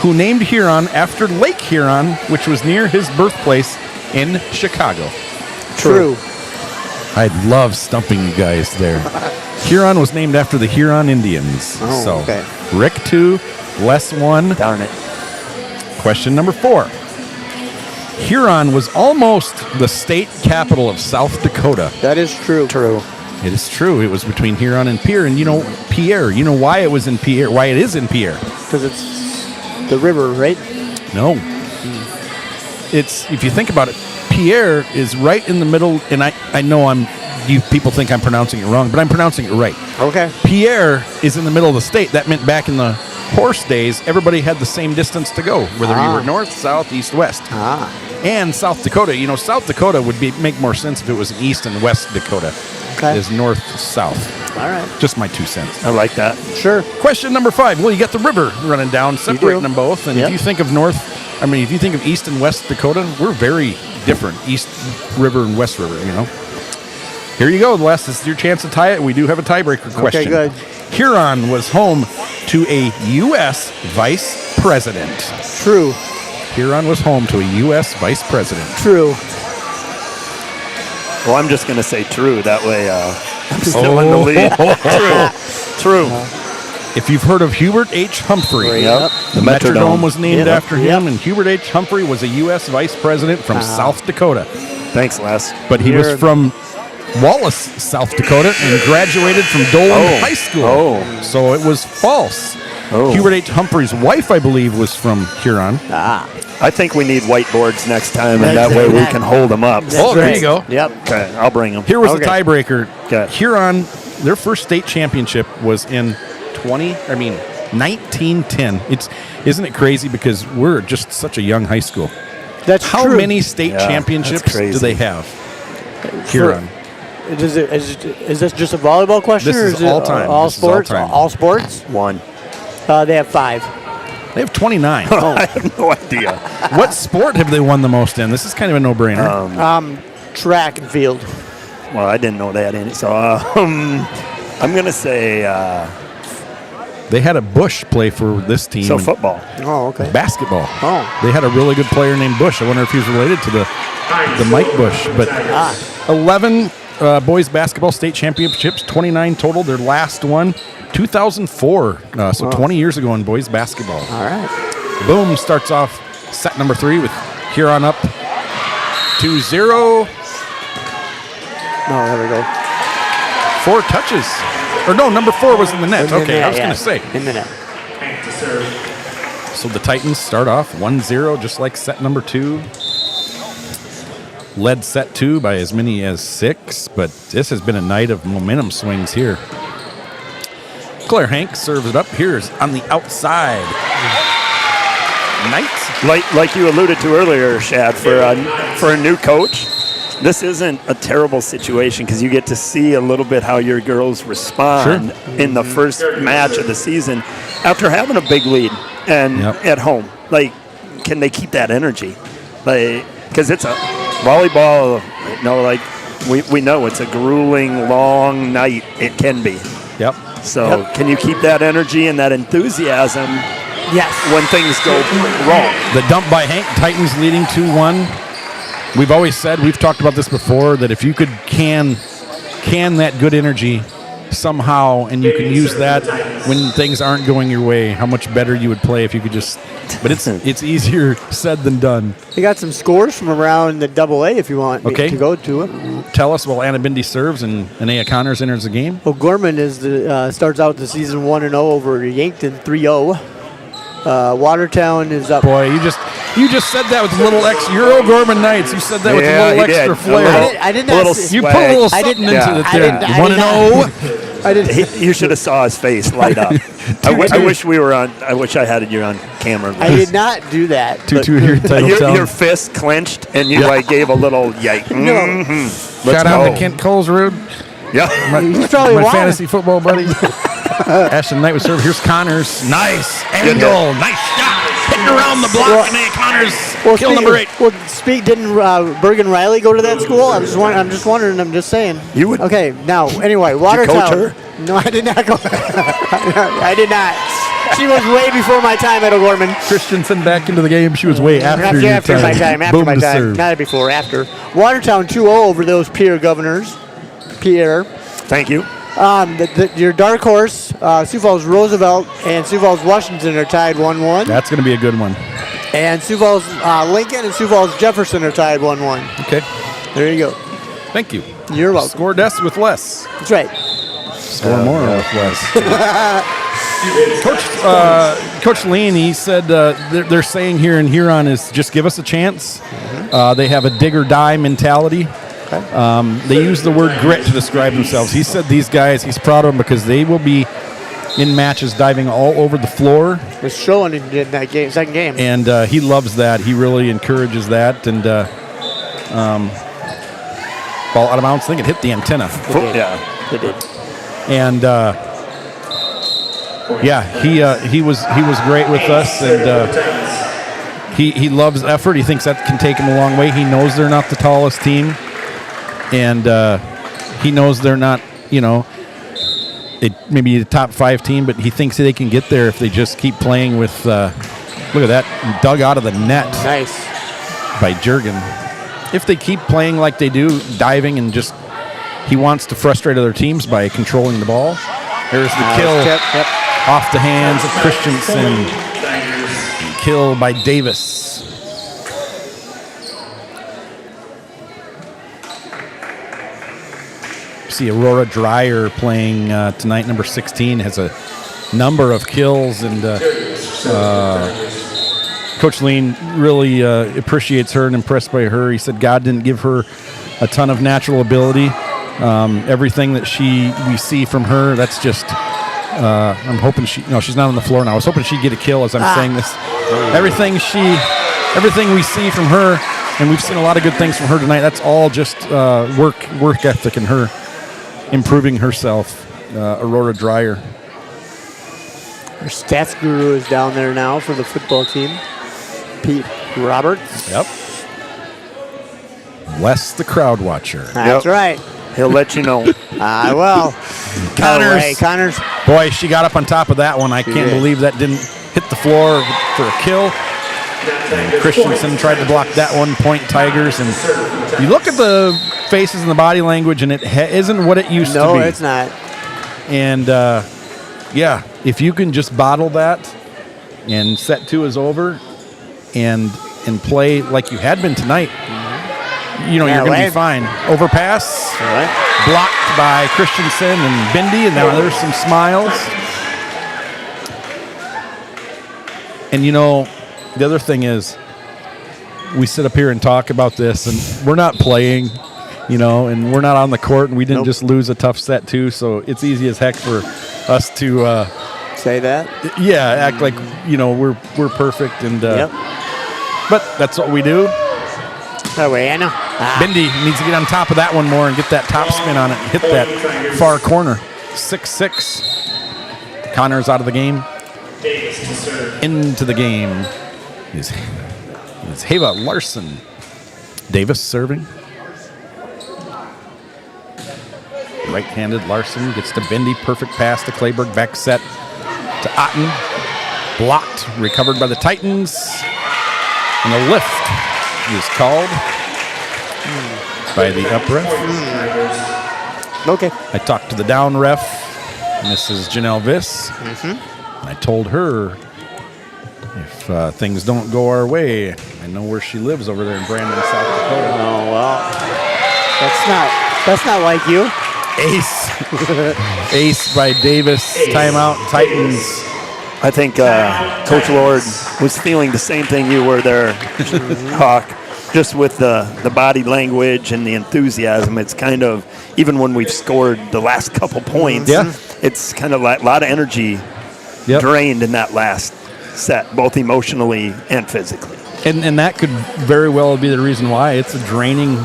who named Huron after Lake Huron, which was near his birthplace in Chicago. True. I love stumping you guys there. Huron was named after the Huron Indians. Oh, okay. Rick 2, Les 1. Darn it. Question number 4. Huron was almost the state capital of South Dakota. That is true. True. It is true. It was between Huron and Pierre. And you know, Pierre, you know why it was in Pierre, why it is in Pierre? Because it's the river, right? No. It's, if you think about it, Pierre is right in the middle, and I know people think I'm pronouncing it wrong, but I'm pronouncing it right. Okay. Pierre is in the middle of the state. That meant back in the horse days, everybody had the same distance to go, whether you were north, south, east, west. And South Dakota, you know, South Dakota would make more sense if it was East and West Dakota. Okay. Is north, south. All right. Just my 2 cents. I like that. Sure. Question number 5. Well, you got the river running down, separating them both. And if you think of if you think of East and West Dakota, we're very different. East River and West River, you know. Here you go, Les. This is your chance to tie it. We do have a tiebreaker question. Okay, good. Huron was home to a U.S. vice president. True. Huron was home to a U.S. vice president. True. Well, I'm just going to say true. That way I'm still in the lead. True. If you've heard of Hubert H. Humphrey, Yep. the Metrodome was named after him, Yep. and Hubert H. Humphrey was a U.S. vice president from South Dakota. Thanks, Les. But he was from Wallace, South Dakota, and graduated from Dolan High School. Oh. So it was false. Oh. Hubert H. Humphrey's wife, I believe, was from Huron. I think we need whiteboards next time, and that way we can hold them up. Oh, there you go. Yep. Okay, I'll bring them. Here was the tiebreaker. Okay. Huron, their first state championship was in 1910. Isn't it crazy because we're just such a young high school? That's How true. many state Yeah, championships that's crazy. do they have? Huron. Is this just a volleyball question? This or is is it all time. All This is all sports? time. All sports? One. They have 5. They have 29. I have no idea. What sport have they won the most in? This is kind of a no-brainer. Track and field. Well, I didn't know they had any. So I'm going to say They had a Bush play for this team. so football. Oh, okay. Basketball. Oh. They had a really good player named Bush. I wonder if he's related to the Mike Bush. But 11 boys basketball state championships, 29 total. Their last one, 2004. So 20 years ago in boys basketball. All right. Boom starts off set number 3 with Huron up 2-0. Oh, there we go. 4 touches. Or no, number 4 was in the net. In the Okay, net, I was going yeah. to say. In the net. So the Titans start off 1-0, just like set number 2. Led set 2 by as many as 6, but this has been a night of momentum swings here. Claire Hank serves it up. Here's on the outside. Knight. Like you alluded to earlier, Shad, for a new coach, this isn't a terrible situation because you get to see a little bit how your girls respond in the first match of the season after having a big lead and at home. Like, can they keep that energy? Like, because it's a volleyball. We know it's a grueling, long night. It can be. Yep. So can you keep that energy and that enthusiasm? Yes. When things go wrong. The dump by Hank, Titans leading 2-1. We've always said, we've talked about this before, that if you could can that good energy somehow and you can use that when things aren't going your way, how much better you would play if you could just, but it's easier said than done. You got some scores from around the AA if you want me to go to it. Tell us while Anna Bindi serves and Anaya Connors enters the game. Well, Gorman starts out the season 1-0 over Yankton 3-0. Watertown is up. Boy, you just said that with a little extra. Euro Gorman Knights. You said that with a little extra flair. I did not. You put a little something into it there. 1-0. I didn't. You should have saw his face light up. I wish we were on. I wish I had you on camera. I did not do that. 2-2 here, Titletown. Your fist clenched and you gave a little yike. No. Shout out to Kent Colesrud. Yeah. My fantasy football buddy. Ashton Knight was served. Here's Connors. Nice angle. Nice shot. Hitting around the block. And then Connors. Kill number 8. Well, didn't Bergen Riley go to that school? I'm just wondering. I'm just saying. You would. Okay. Now, anyway, Watertown. Did you coach her? No, I did not go. I did not. She was way before my time at O'Gorman. Christensen back into the game. She was way after your time. My time. After Boom my to time. serve. Not before. After. Watertown 2-0 over those Pierre Governors. Pierre. Thank you. Your dark horse, Sioux Falls Roosevelt and Sioux Falls Washington are tied 1-1. That's going to be a good one. And Sioux Falls Lincoln and Sioux Falls Jefferson are tied 1-1. Okay. There you go. Thank you. You're welcome. Score less with less. That's right. Score more with less. Coach Lean, he said they're saying here in Huron is just give us a chance. They have a dig or die mentality. They use the word grit to describe themselves. He said these guys, he's proud of them because they will be in matches diving all over the floor. It's showing in that game, second game. And he loves that. He really encourages that. And ball out of bounds. I think it hit the antenna. Yeah. They did. And he was great with us. And he loves effort. He thinks that can take him a long way. He knows they're not the tallest team. And he knows they're not, maybe a top 5 team, but he thinks they can get there if they just keep playing with. Look at that, dug out of the net. Nice. By Jurgen. If they keep playing like they do, diving and just, he wants to frustrate other teams by controlling the ball. There's the kill off the hands of Christensen. Kill by Davis. See Aurora Dreyer playing tonight, number 16, has a number of kills, and Coach Lean really appreciates her and impressed by her. He said God didn't give her a ton of natural ability. Everything that we see from her, that's just, I'm hoping she's not on the floor now. I was hoping she'd get a kill as I'm saying this. Everything we see from her, and we've seen a lot of good things from her tonight, that's all just work ethic and her improving herself. Aurora Dreyer. Our stats guru is down there now for the football team. Pete Roberts. Yep. Wes, the crowd watcher. That's right. He'll let you know. I will. Connors. Boy, she got up on top of that one. I can't believe that didn't hit the floor for a kill. And Christensen tried to block that one. Point Tigers. And you look at the faces and the body language, and it isn't what it used to be. No, it's not. And, yeah, if you can just bottle that and set 2 is over and play like you had been tonight, you're going to be fine. Overpass, blocked by Christensen and Bindi, and now there's some smiles. And, the other thing is we sit up here and talk about this, and we're not playing, and we're not on the court, and we didn't just lose a tough set, too, so it's easy as heck for us to say that. Yeah, act like we're perfect, and but that's what we do. That way, I know. Bindi needs to get on top of that one more and get that top spin on it and hit that far corner. 6-6. Connors out of the game. Into the game is Heva Larson. Davis serving. Right-handed Larson gets to Bindi. Perfect pass to Clayburg. Back set to Otten. Blocked. Recovered by the Titans. And a lift is called by the up ref. Okay. I talked to the down ref, Mrs. Janelle Viss. I told her if things don't go our way, I know where she lives over there in Brandon, South Dakota. Oh, well. That's not like you. Ace. Ace by Davis. Timeout, Titans. I think Coach Lord was feeling the same thing you were there, Hawk, just with the body language and the enthusiasm. It's kind of, even when we've scored the last couple points, it's kind of like a lot of energy drained in that last set, both emotionally and physically. And that could very well be the reason why. It's a draining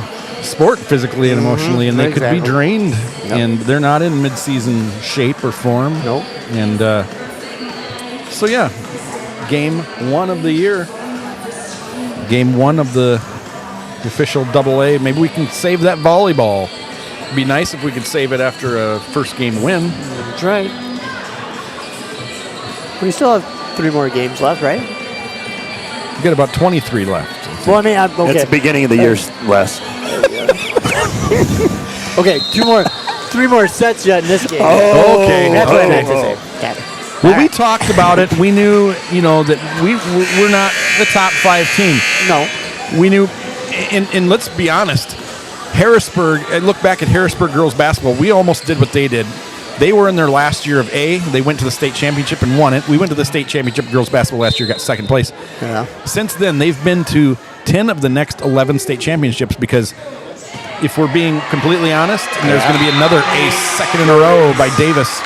sport physically and emotionally, and they could be drained, and they're not in mid-season shape or form. Nope. And so, yeah, game 1 of the year, game 1 of the official AA. Maybe we can save that volleyball. It'd be nice if we could save it after a first game win. That's right. We still have 3 more games left, right? We got about 23 left. Well, I mean, okay. It's the beginning of the year, Wes. Okay, 3 more sets yet in this game. Oh, okay. That's what I meant to say. Okay. Well, we talked about it. We knew, that we're not the top 5 team. No. We knew, and let's be honest, Harrisburg, I look back at Harrisburg girls basketball, we almost did what they did. They were in their last year of A. They went to the state championship and won it. We went to the state championship girls basketball last year, got 2nd place. Yeah. Since then, they've been to 10 of the next 11 state championships because if we're being completely honest, and there's going to be another ace, 2nd in a row by Davis,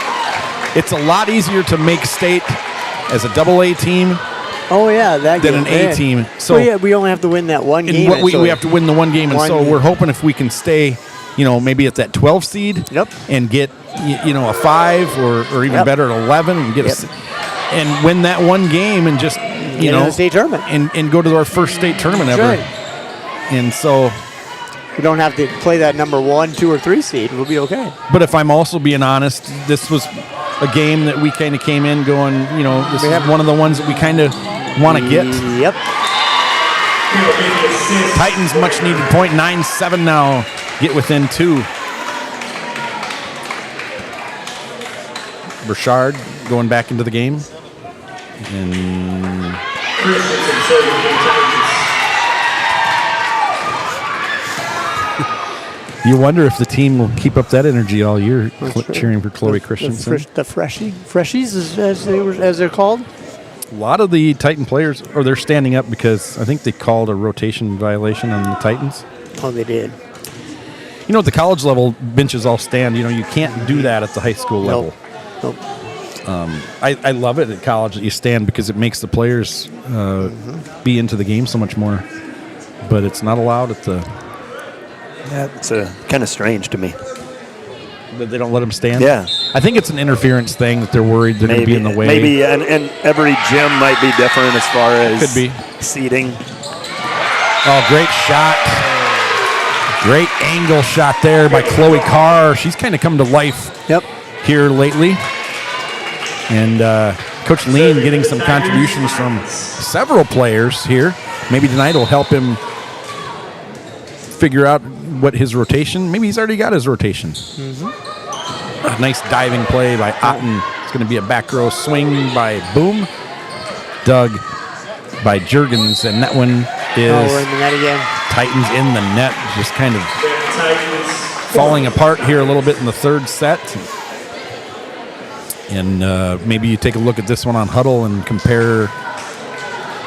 it's a lot easier to make state as a AA team than an A team. So we only have to win that one game. We have to win the one game, and so we're hoping if we can stay, maybe at that 12 seed and get, a 5 or even better at 11 and get and win that one game and just, the state tournament and go to our first state tournament ever. Right. And so We don't have to play that number 1, 2, or 3 seed. We'll be okay. But if I'm also being honest, this was a game that we kind of came in going, this is one of the ones that we kind of want to get. Yep. Titans much needed point. 9-7 now. Get within 2. Burchard going back into the game. And you wonder if the team will keep up that energy all year, cheering for Chloe Christensen. The freshies, as they're called. A lot of the Titan players, they're standing up because I think they called a rotation violation on the Titans. Oh, they did. At the college level, benches all stand. You can't do that at the high school level. Nope. I love it at college that you stand because it makes the players be into the game so much more. But it's not allowed at the... That's kind of strange to me. That they don't let them stand? Yeah. I think it's an interference thing that they're worried they're going to be in the way. Maybe, and every gym might be different as far as could be seating. Oh, great shot. Great angle shot there by Chloe Carr. She's kind of come to life here lately. And Coach Lean getting some contributions from several players here. Maybe tonight will help him figure out what his rotation. Maybe he's already got his rotation. A nice diving play by Otten. It's going to be a back row swing by Boom. Dug by Juergens, and that one is we're in the net again. Titans in the net, just kind of falling apart here a little bit in the third set. And maybe you take a look at this one on Huddle and compare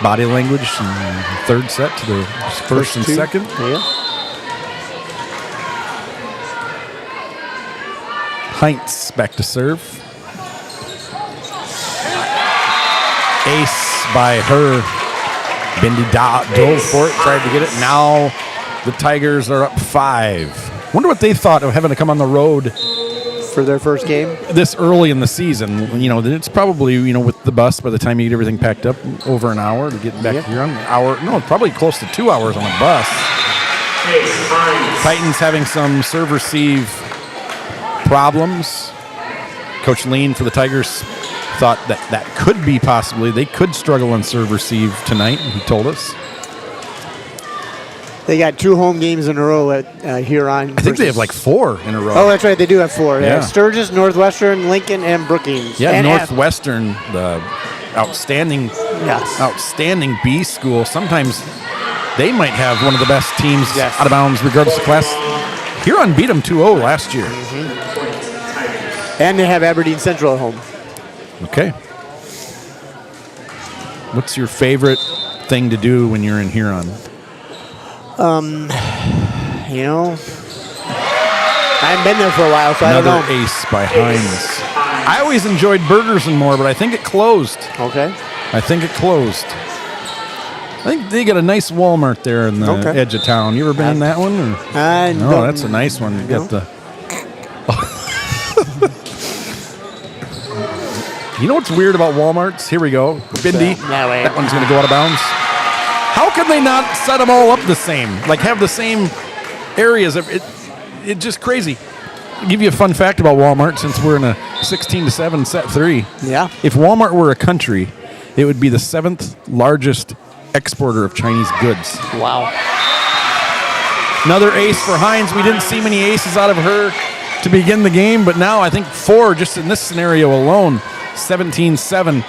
body language in the third set to the first and second. Yeah. Heinz back to serve. Ace by her. Bindi dove for it, tried to get it. Now the Tigers are up 5. Wonder what they thought of having to come on the road for their first game this early in the season. It's probably, with the bus, by the time you get everything packed up, over an hour to get back to Huron. Probably close to 2 hours on a bus. Titans having some serve-receive problems. Coach Lean for the Tigers thought that could be possibly, they could struggle on serve-receive tonight, he told us. They got 2 home games in a row at Huron. I think they have like 4 in a row. Oh, that's right. They do have 4. Yeah. Sturgis, Northwestern, Lincoln, and Brookings. Yeah, and Northwestern, the outstanding B school. Sometimes they might have one of the best teams out of bounds regardless of class. Huron beat them 2-0 last year. And they have Aberdeen Central at home. Okay. What's your favorite thing to do when you're in Huron? I haven't been there for a while, so I don't know. Another ace by Hines. I always enjoyed Burgers and More, but I think it closed. Okay. I think it closed. I think they got a nice Walmart there in the edge of town. You ever been in that one? Or? No, that's a nice one. You got the. You know what's weird about Walmarts? Here we go. Bindi. That one's going to go out of bounds. How can they not set them all up the same? Like have the same areas? It's just crazy. I'll give you a fun fact about Walmart since we're in a 16-7 set 3. Yeah. If Walmart were a country, it would be the 7th largest exporter of Chinese goods. Wow. Another ace for Hines. We didn't see many aces out of her to begin the game, but now I think 4 just in this scenario alone. 17-7.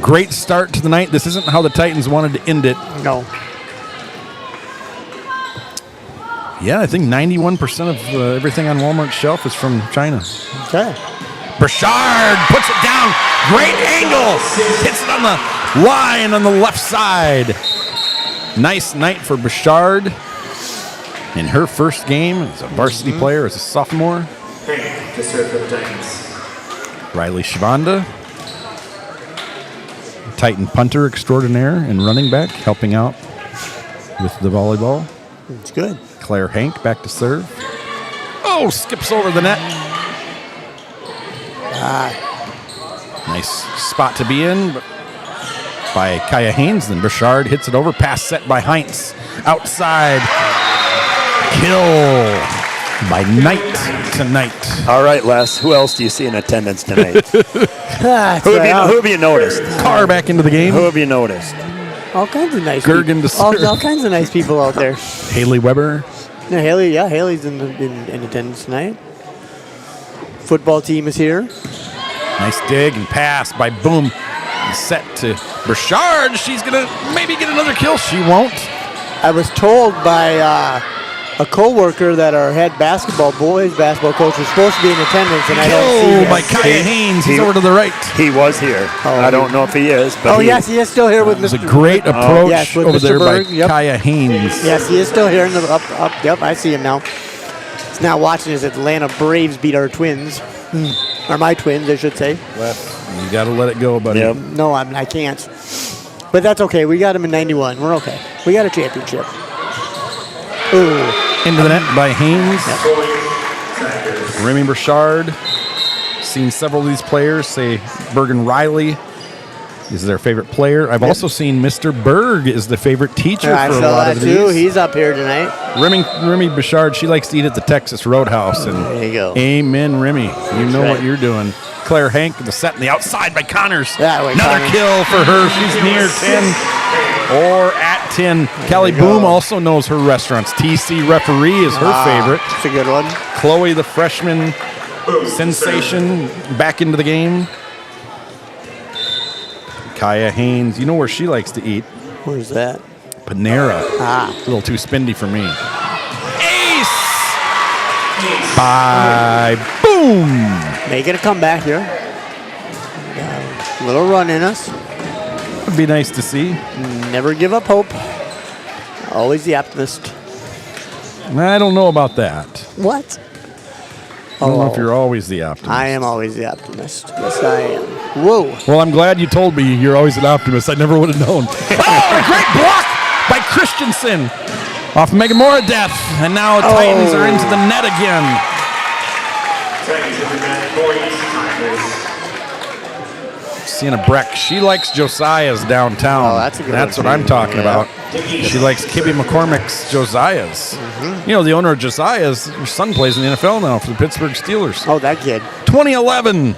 Great start to the night. This isn't how the Titans wanted to end it. No. Yeah, I think 91% of everything on Walmart's shelf is from China. Okay. Burchard puts it down. Great angle. Hits it on the line on the left side. Nice night for Burchard. In her first game as a varsity player, as a sophomore. To serve for the Titans. Riley Shivanda, Titan punter extraordinaire and running back, helping out with the volleyball. It's good. Claire Hank back to serve. Oh, skips over the net. Nice spot to be in by Kaya Haynes. Then Burchard hits it over. Pass set by Heinz. Outside. kill by Knight tonight. All right, Les. Who else do you see in attendance tonight? who have you noticed? Carr back into the game. Who have you noticed? All kinds of nice Gergen to people. serve. All kinds of nice people out there. Haley Weber. Yeah, Haley's in attendance tonight. Football team is here. Nice dig and pass by Boom. Set to Burchard. She's going to maybe get another kill. She won't. I was told by a co-worker that our head boys basketball coach was supposed to be in attendance, and I don't see him. By Kaya Haynes. He's over to the right. He was here. I don't know if he is, but yes, he is still here with It was Mr. a great approach yes, with over Mr. there Berg. by Yep. Kaya Haynes. Yes, he is still here in the up. Yep, I see him now. He's now watching as Atlanta Braves beat our Twins, or my Twins, I should say. You got to let it go, buddy. Yep. No, I can't. But that's okay. We got him in '91. We're okay. We got a championship. Ooh. Into the net by Haynes. Remy Burchard. Seen several of these players say Bergen Riley is their favorite player. I've also seen Mr. Berg is the favorite teacher I for a saw lot that of too. these. He's up here tonight. Remy Burchard, she likes to eat at the Texas Roadhouse. And There you go. Amen, Remy. You know right. what you're doing. Claire Hank, the set in the outside by Connors. That way, Another Connors. kill for her. She's near 10 or at 10. Kelly Boom also knows her restaurants. TC Referee is her favorite. That's a good one. Chloe, the freshman sensation, back into the game. Kaya Haynes, you know where she likes to eat? Where's that? Panera. Ah. A little too spendy for me. Ace! By Boom! Making a comeback here. Got a little run in us. Would be nice to see. Never give up hope. Always the optimist. I don't know about that. What? I don't know if you're always the optimist. I am always the optimist. Yes, I am. Whoa. Well, I'm glad you told me you're always an optimist. I never would have known. Oh, a great block by Christensen off Megamora Death. And now Titans are into the net again. Sienna Breck, she likes Josiah's downtown. Oh, that's a good That's one, what I'm too. talking Yeah. about. She likes Kibby McCormick's Josiah's. Mm-hmm. You know, the owner of Josiah's, her son plays in the NFL now for the Pittsburgh Steelers. Oh, that kid. 2011.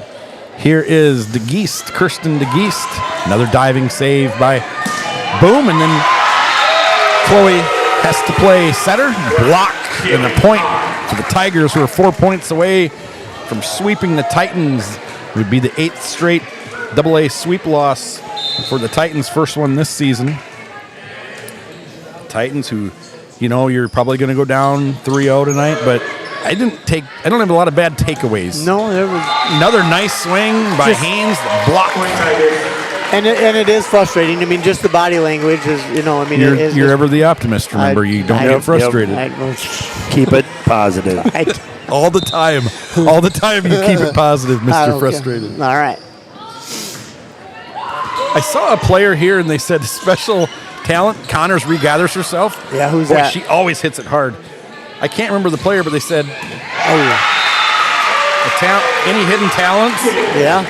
Here is DeGeest, Kirsten DeGeest. Another diving save by Boom, and then Chloe has to play setter, block, and a point for the Tigers, who are 4 points away from sweeping the Titans. It would be the 8th straight AA sweep loss for the Titans, first one this season. Titans, who, you know, you're probably going to go down 3-0 tonight, but I don't have a lot of bad takeaways. No, there was. Another nice swing by Haynes, the block. And it is frustrating. I mean, just the body language is, you know, I mean, You're ever the optimist, remember. You don't get frustrated. Keep it positive. All the time. All the time you keep it positive, Mr. Frustrated. All right. I saw a player here, and they said special talent. Connors regathers herself. Yeah, who's Boy, that? she always hits it hard. I can't remember the player, but they said any hidden talents. Yeah.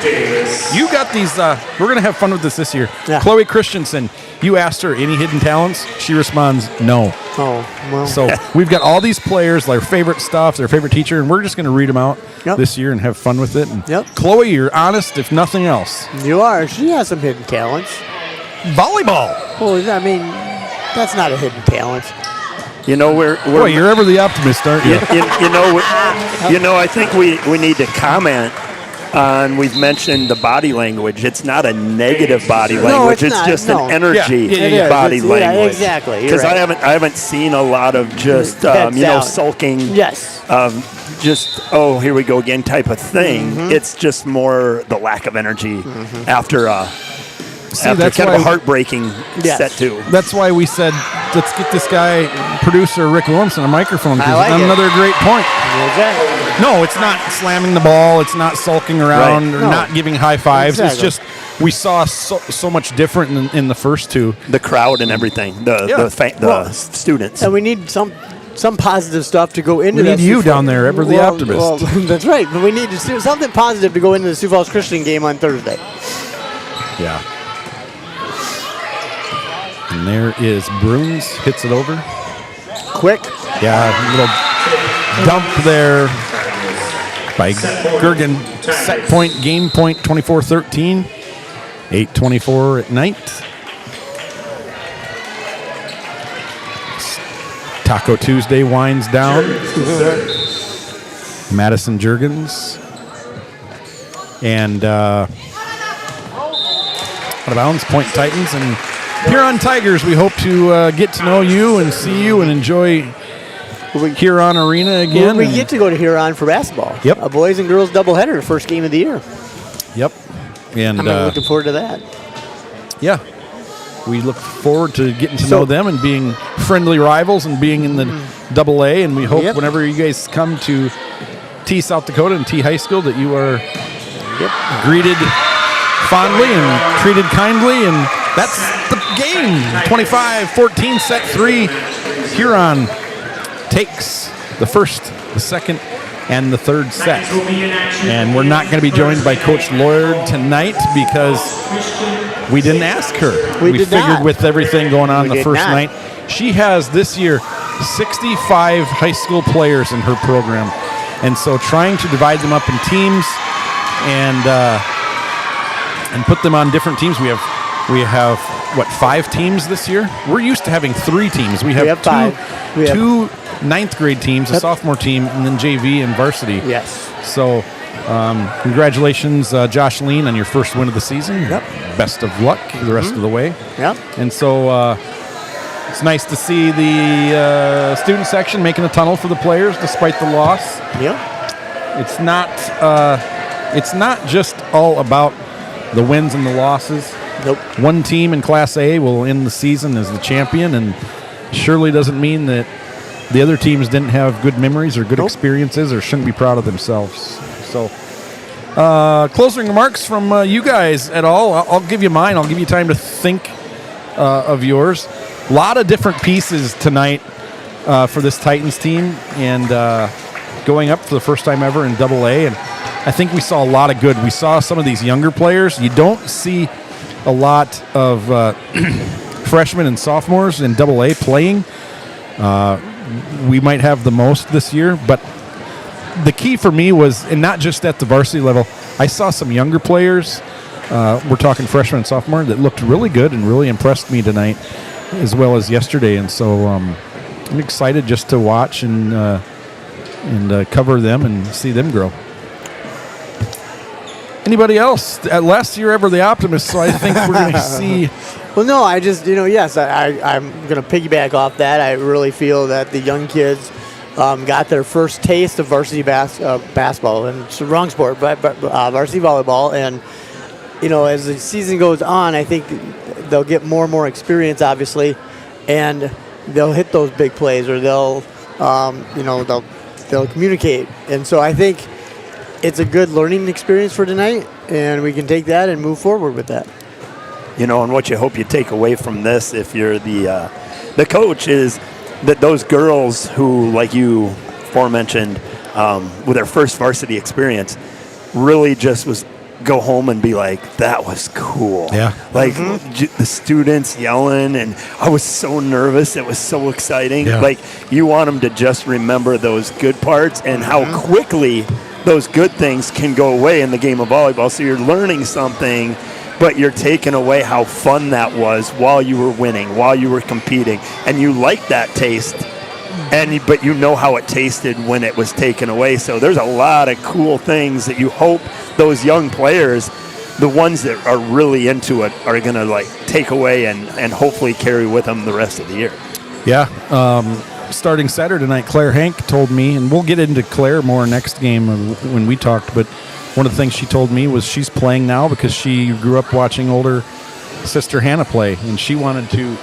You got these. We're going to have fun with this year. Yeah. Chloe Christensen, you asked her any hidden talents. She responds, no. Oh, well. So we've got all these players, their favorite stuff, their favorite teacher, and we're just going to read them out this year and have fun with it. And Chloe, you're honest, if nothing else. You are. She has some hidden talents. Volleyball. Well, I mean, that's not a hidden talent. You know, Boy, you're ever the optimist, aren't you? You know, I think we need to comment on, we've mentioned the body language. It's not a negative body language. it's not, just no. an energy Yeah, body language. Yeah, exactly. Because I haven't seen a lot of just sulking. Yes. Just here we go again type of thing. Mm-hmm. It's just more the lack of energy after that's kind why of a heartbreaking set two. That's why we said, let's get this guy, producer Rick Williamson, a microphone. I like it. Another great point. Exactly. No, it's not slamming the ball. It's not sulking around or not giving high fives. Exactly. It's just we saw so much different in the first two. The crowd and everything. The students. And we need some positive stuff to go into We that. need you down there, ever the optimist. Well, that's right. But we need to do something positive to go into the Sioux Falls Christian game on Thursday. Yeah. And there is Bruins, hits it over. Quick. Yeah, a little dump there by Gergen. Set point, game point, 24-13. 8:24 at night. Taco Tuesday winds down. Madison Juergens. And out of bounds, Point Titans. And Huron Tigers, we hope to get to know you and see you and enjoy Huron Arena again. We get to go to Huron for basketball. Yep. A boys and girls doubleheader, the first game of the year. Yep. And I'm looking forward to that. Yeah. We look forward to getting to know them and being friendly rivals and being in the AA. And we hope whenever you guys come to T South Dakota and T High School that you are greeted fondly and treated kindly. And that's the game. 25-14, set 3. Huron takes the first, the second, and the third set. And we're not going to be joined by Coach Lloyd tonight because we didn't ask her. We figured with everything going on the first night. She has this year 65 high school players in her program. And so trying to divide them up in teams and put them on different teams. We have what, 5 teams this year? We're used to having 3 teams. We have 2 ninth grade teams, a sophomore team, and then JV and varsity. Yes. So congratulations, Jocelyn, on your first win of the season. Yep. Best of luck the rest of the way. Yep. And so it's nice to see the student section making a tunnel for the players despite the loss. Yep. It's not just all about the wins and the losses. Nope. One team in Class A will end the season as the champion, and surely doesn't mean that the other teams didn't have good memories or good experiences or shouldn't be proud of themselves. So, closing remarks from you guys at all. I'll give you mine. I'll give you time to think of yours. A lot of different pieces tonight for this Titans team, and going up for the first time ever in AA. And I think we saw a lot of good. We saw some of these younger players. You don't see a lot of freshmen and sophomores in AA playing. We might have the most this year, but the key for me was, and not just at the varsity level, I saw some younger players, we're talking freshmen and sophomore, that looked really good and really impressed me tonight as well as yesterday. And so I'm excited just to watch and cover them and see them grow. Anybody else? Last year, ever the optimist, so I think we're going to see. Well, no, I just, yes, I'm going to piggyback off that. I really feel that the young kids got their first taste of varsity basketball, and it's the wrong sport, but varsity volleyball. And, as the season goes on, I think they'll get more and more experience, obviously, and they'll hit those big plays, or they'll communicate. And so I think it's a good learning experience for tonight, and we can take that and move forward with that. And what you hope you take away from this, if you're the coach, is that those girls who, like you aforementioned, with their first varsity experience, really just go home and be like, that was cool. Yeah. Like the students yelling, and I was so nervous. It was so exciting. Yeah. Like, you want them to just remember those good parts and how quickly those good things can go away in the game of volleyball. So you're learning something, but you're taking away how fun that was while you were winning, while you were competing, and you like that taste, but you know how it tasted when it was taken away. So there's a lot of cool things that you hope those young players, the ones that are really into it, are going to take away and hopefully carry with them the rest of the year. Yeah. Starting Saturday night, Claire Hank told me, and we'll get into Claire more next game when we talked, but one of the things she told me was she's playing now because she grew up watching older sister Hannah play, and she wanted to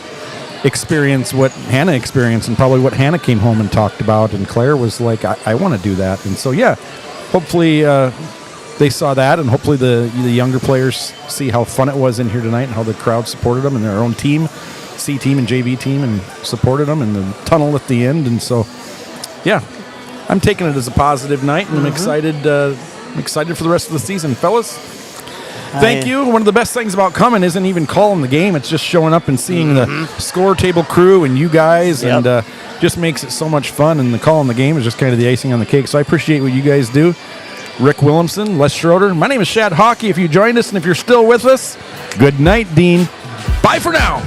experience what Hannah experienced and probably what Hannah came home and talked about, and Claire was like, I want to do that. And so, yeah, hopefully they saw that, and hopefully the younger players see how fun it was in here tonight and how the crowd supported them and their own team, C team and JV team, and supported them in the tunnel at the end. And so, yeah, I'm taking it as a positive night, and I'm excited for the rest of the season. Fellas, Thank you. One of the best things about coming isn't even calling the game. It's just showing up and seeing the score table crew and you guys, and just makes it so much fun. And the calling the game is just kind of the icing on the cake. So I appreciate what you guys do. Rick Williamson, Les Schroeder. My name is Shad Hockey. If you joined us and if you're still with us, good night, Dean. Bye for now.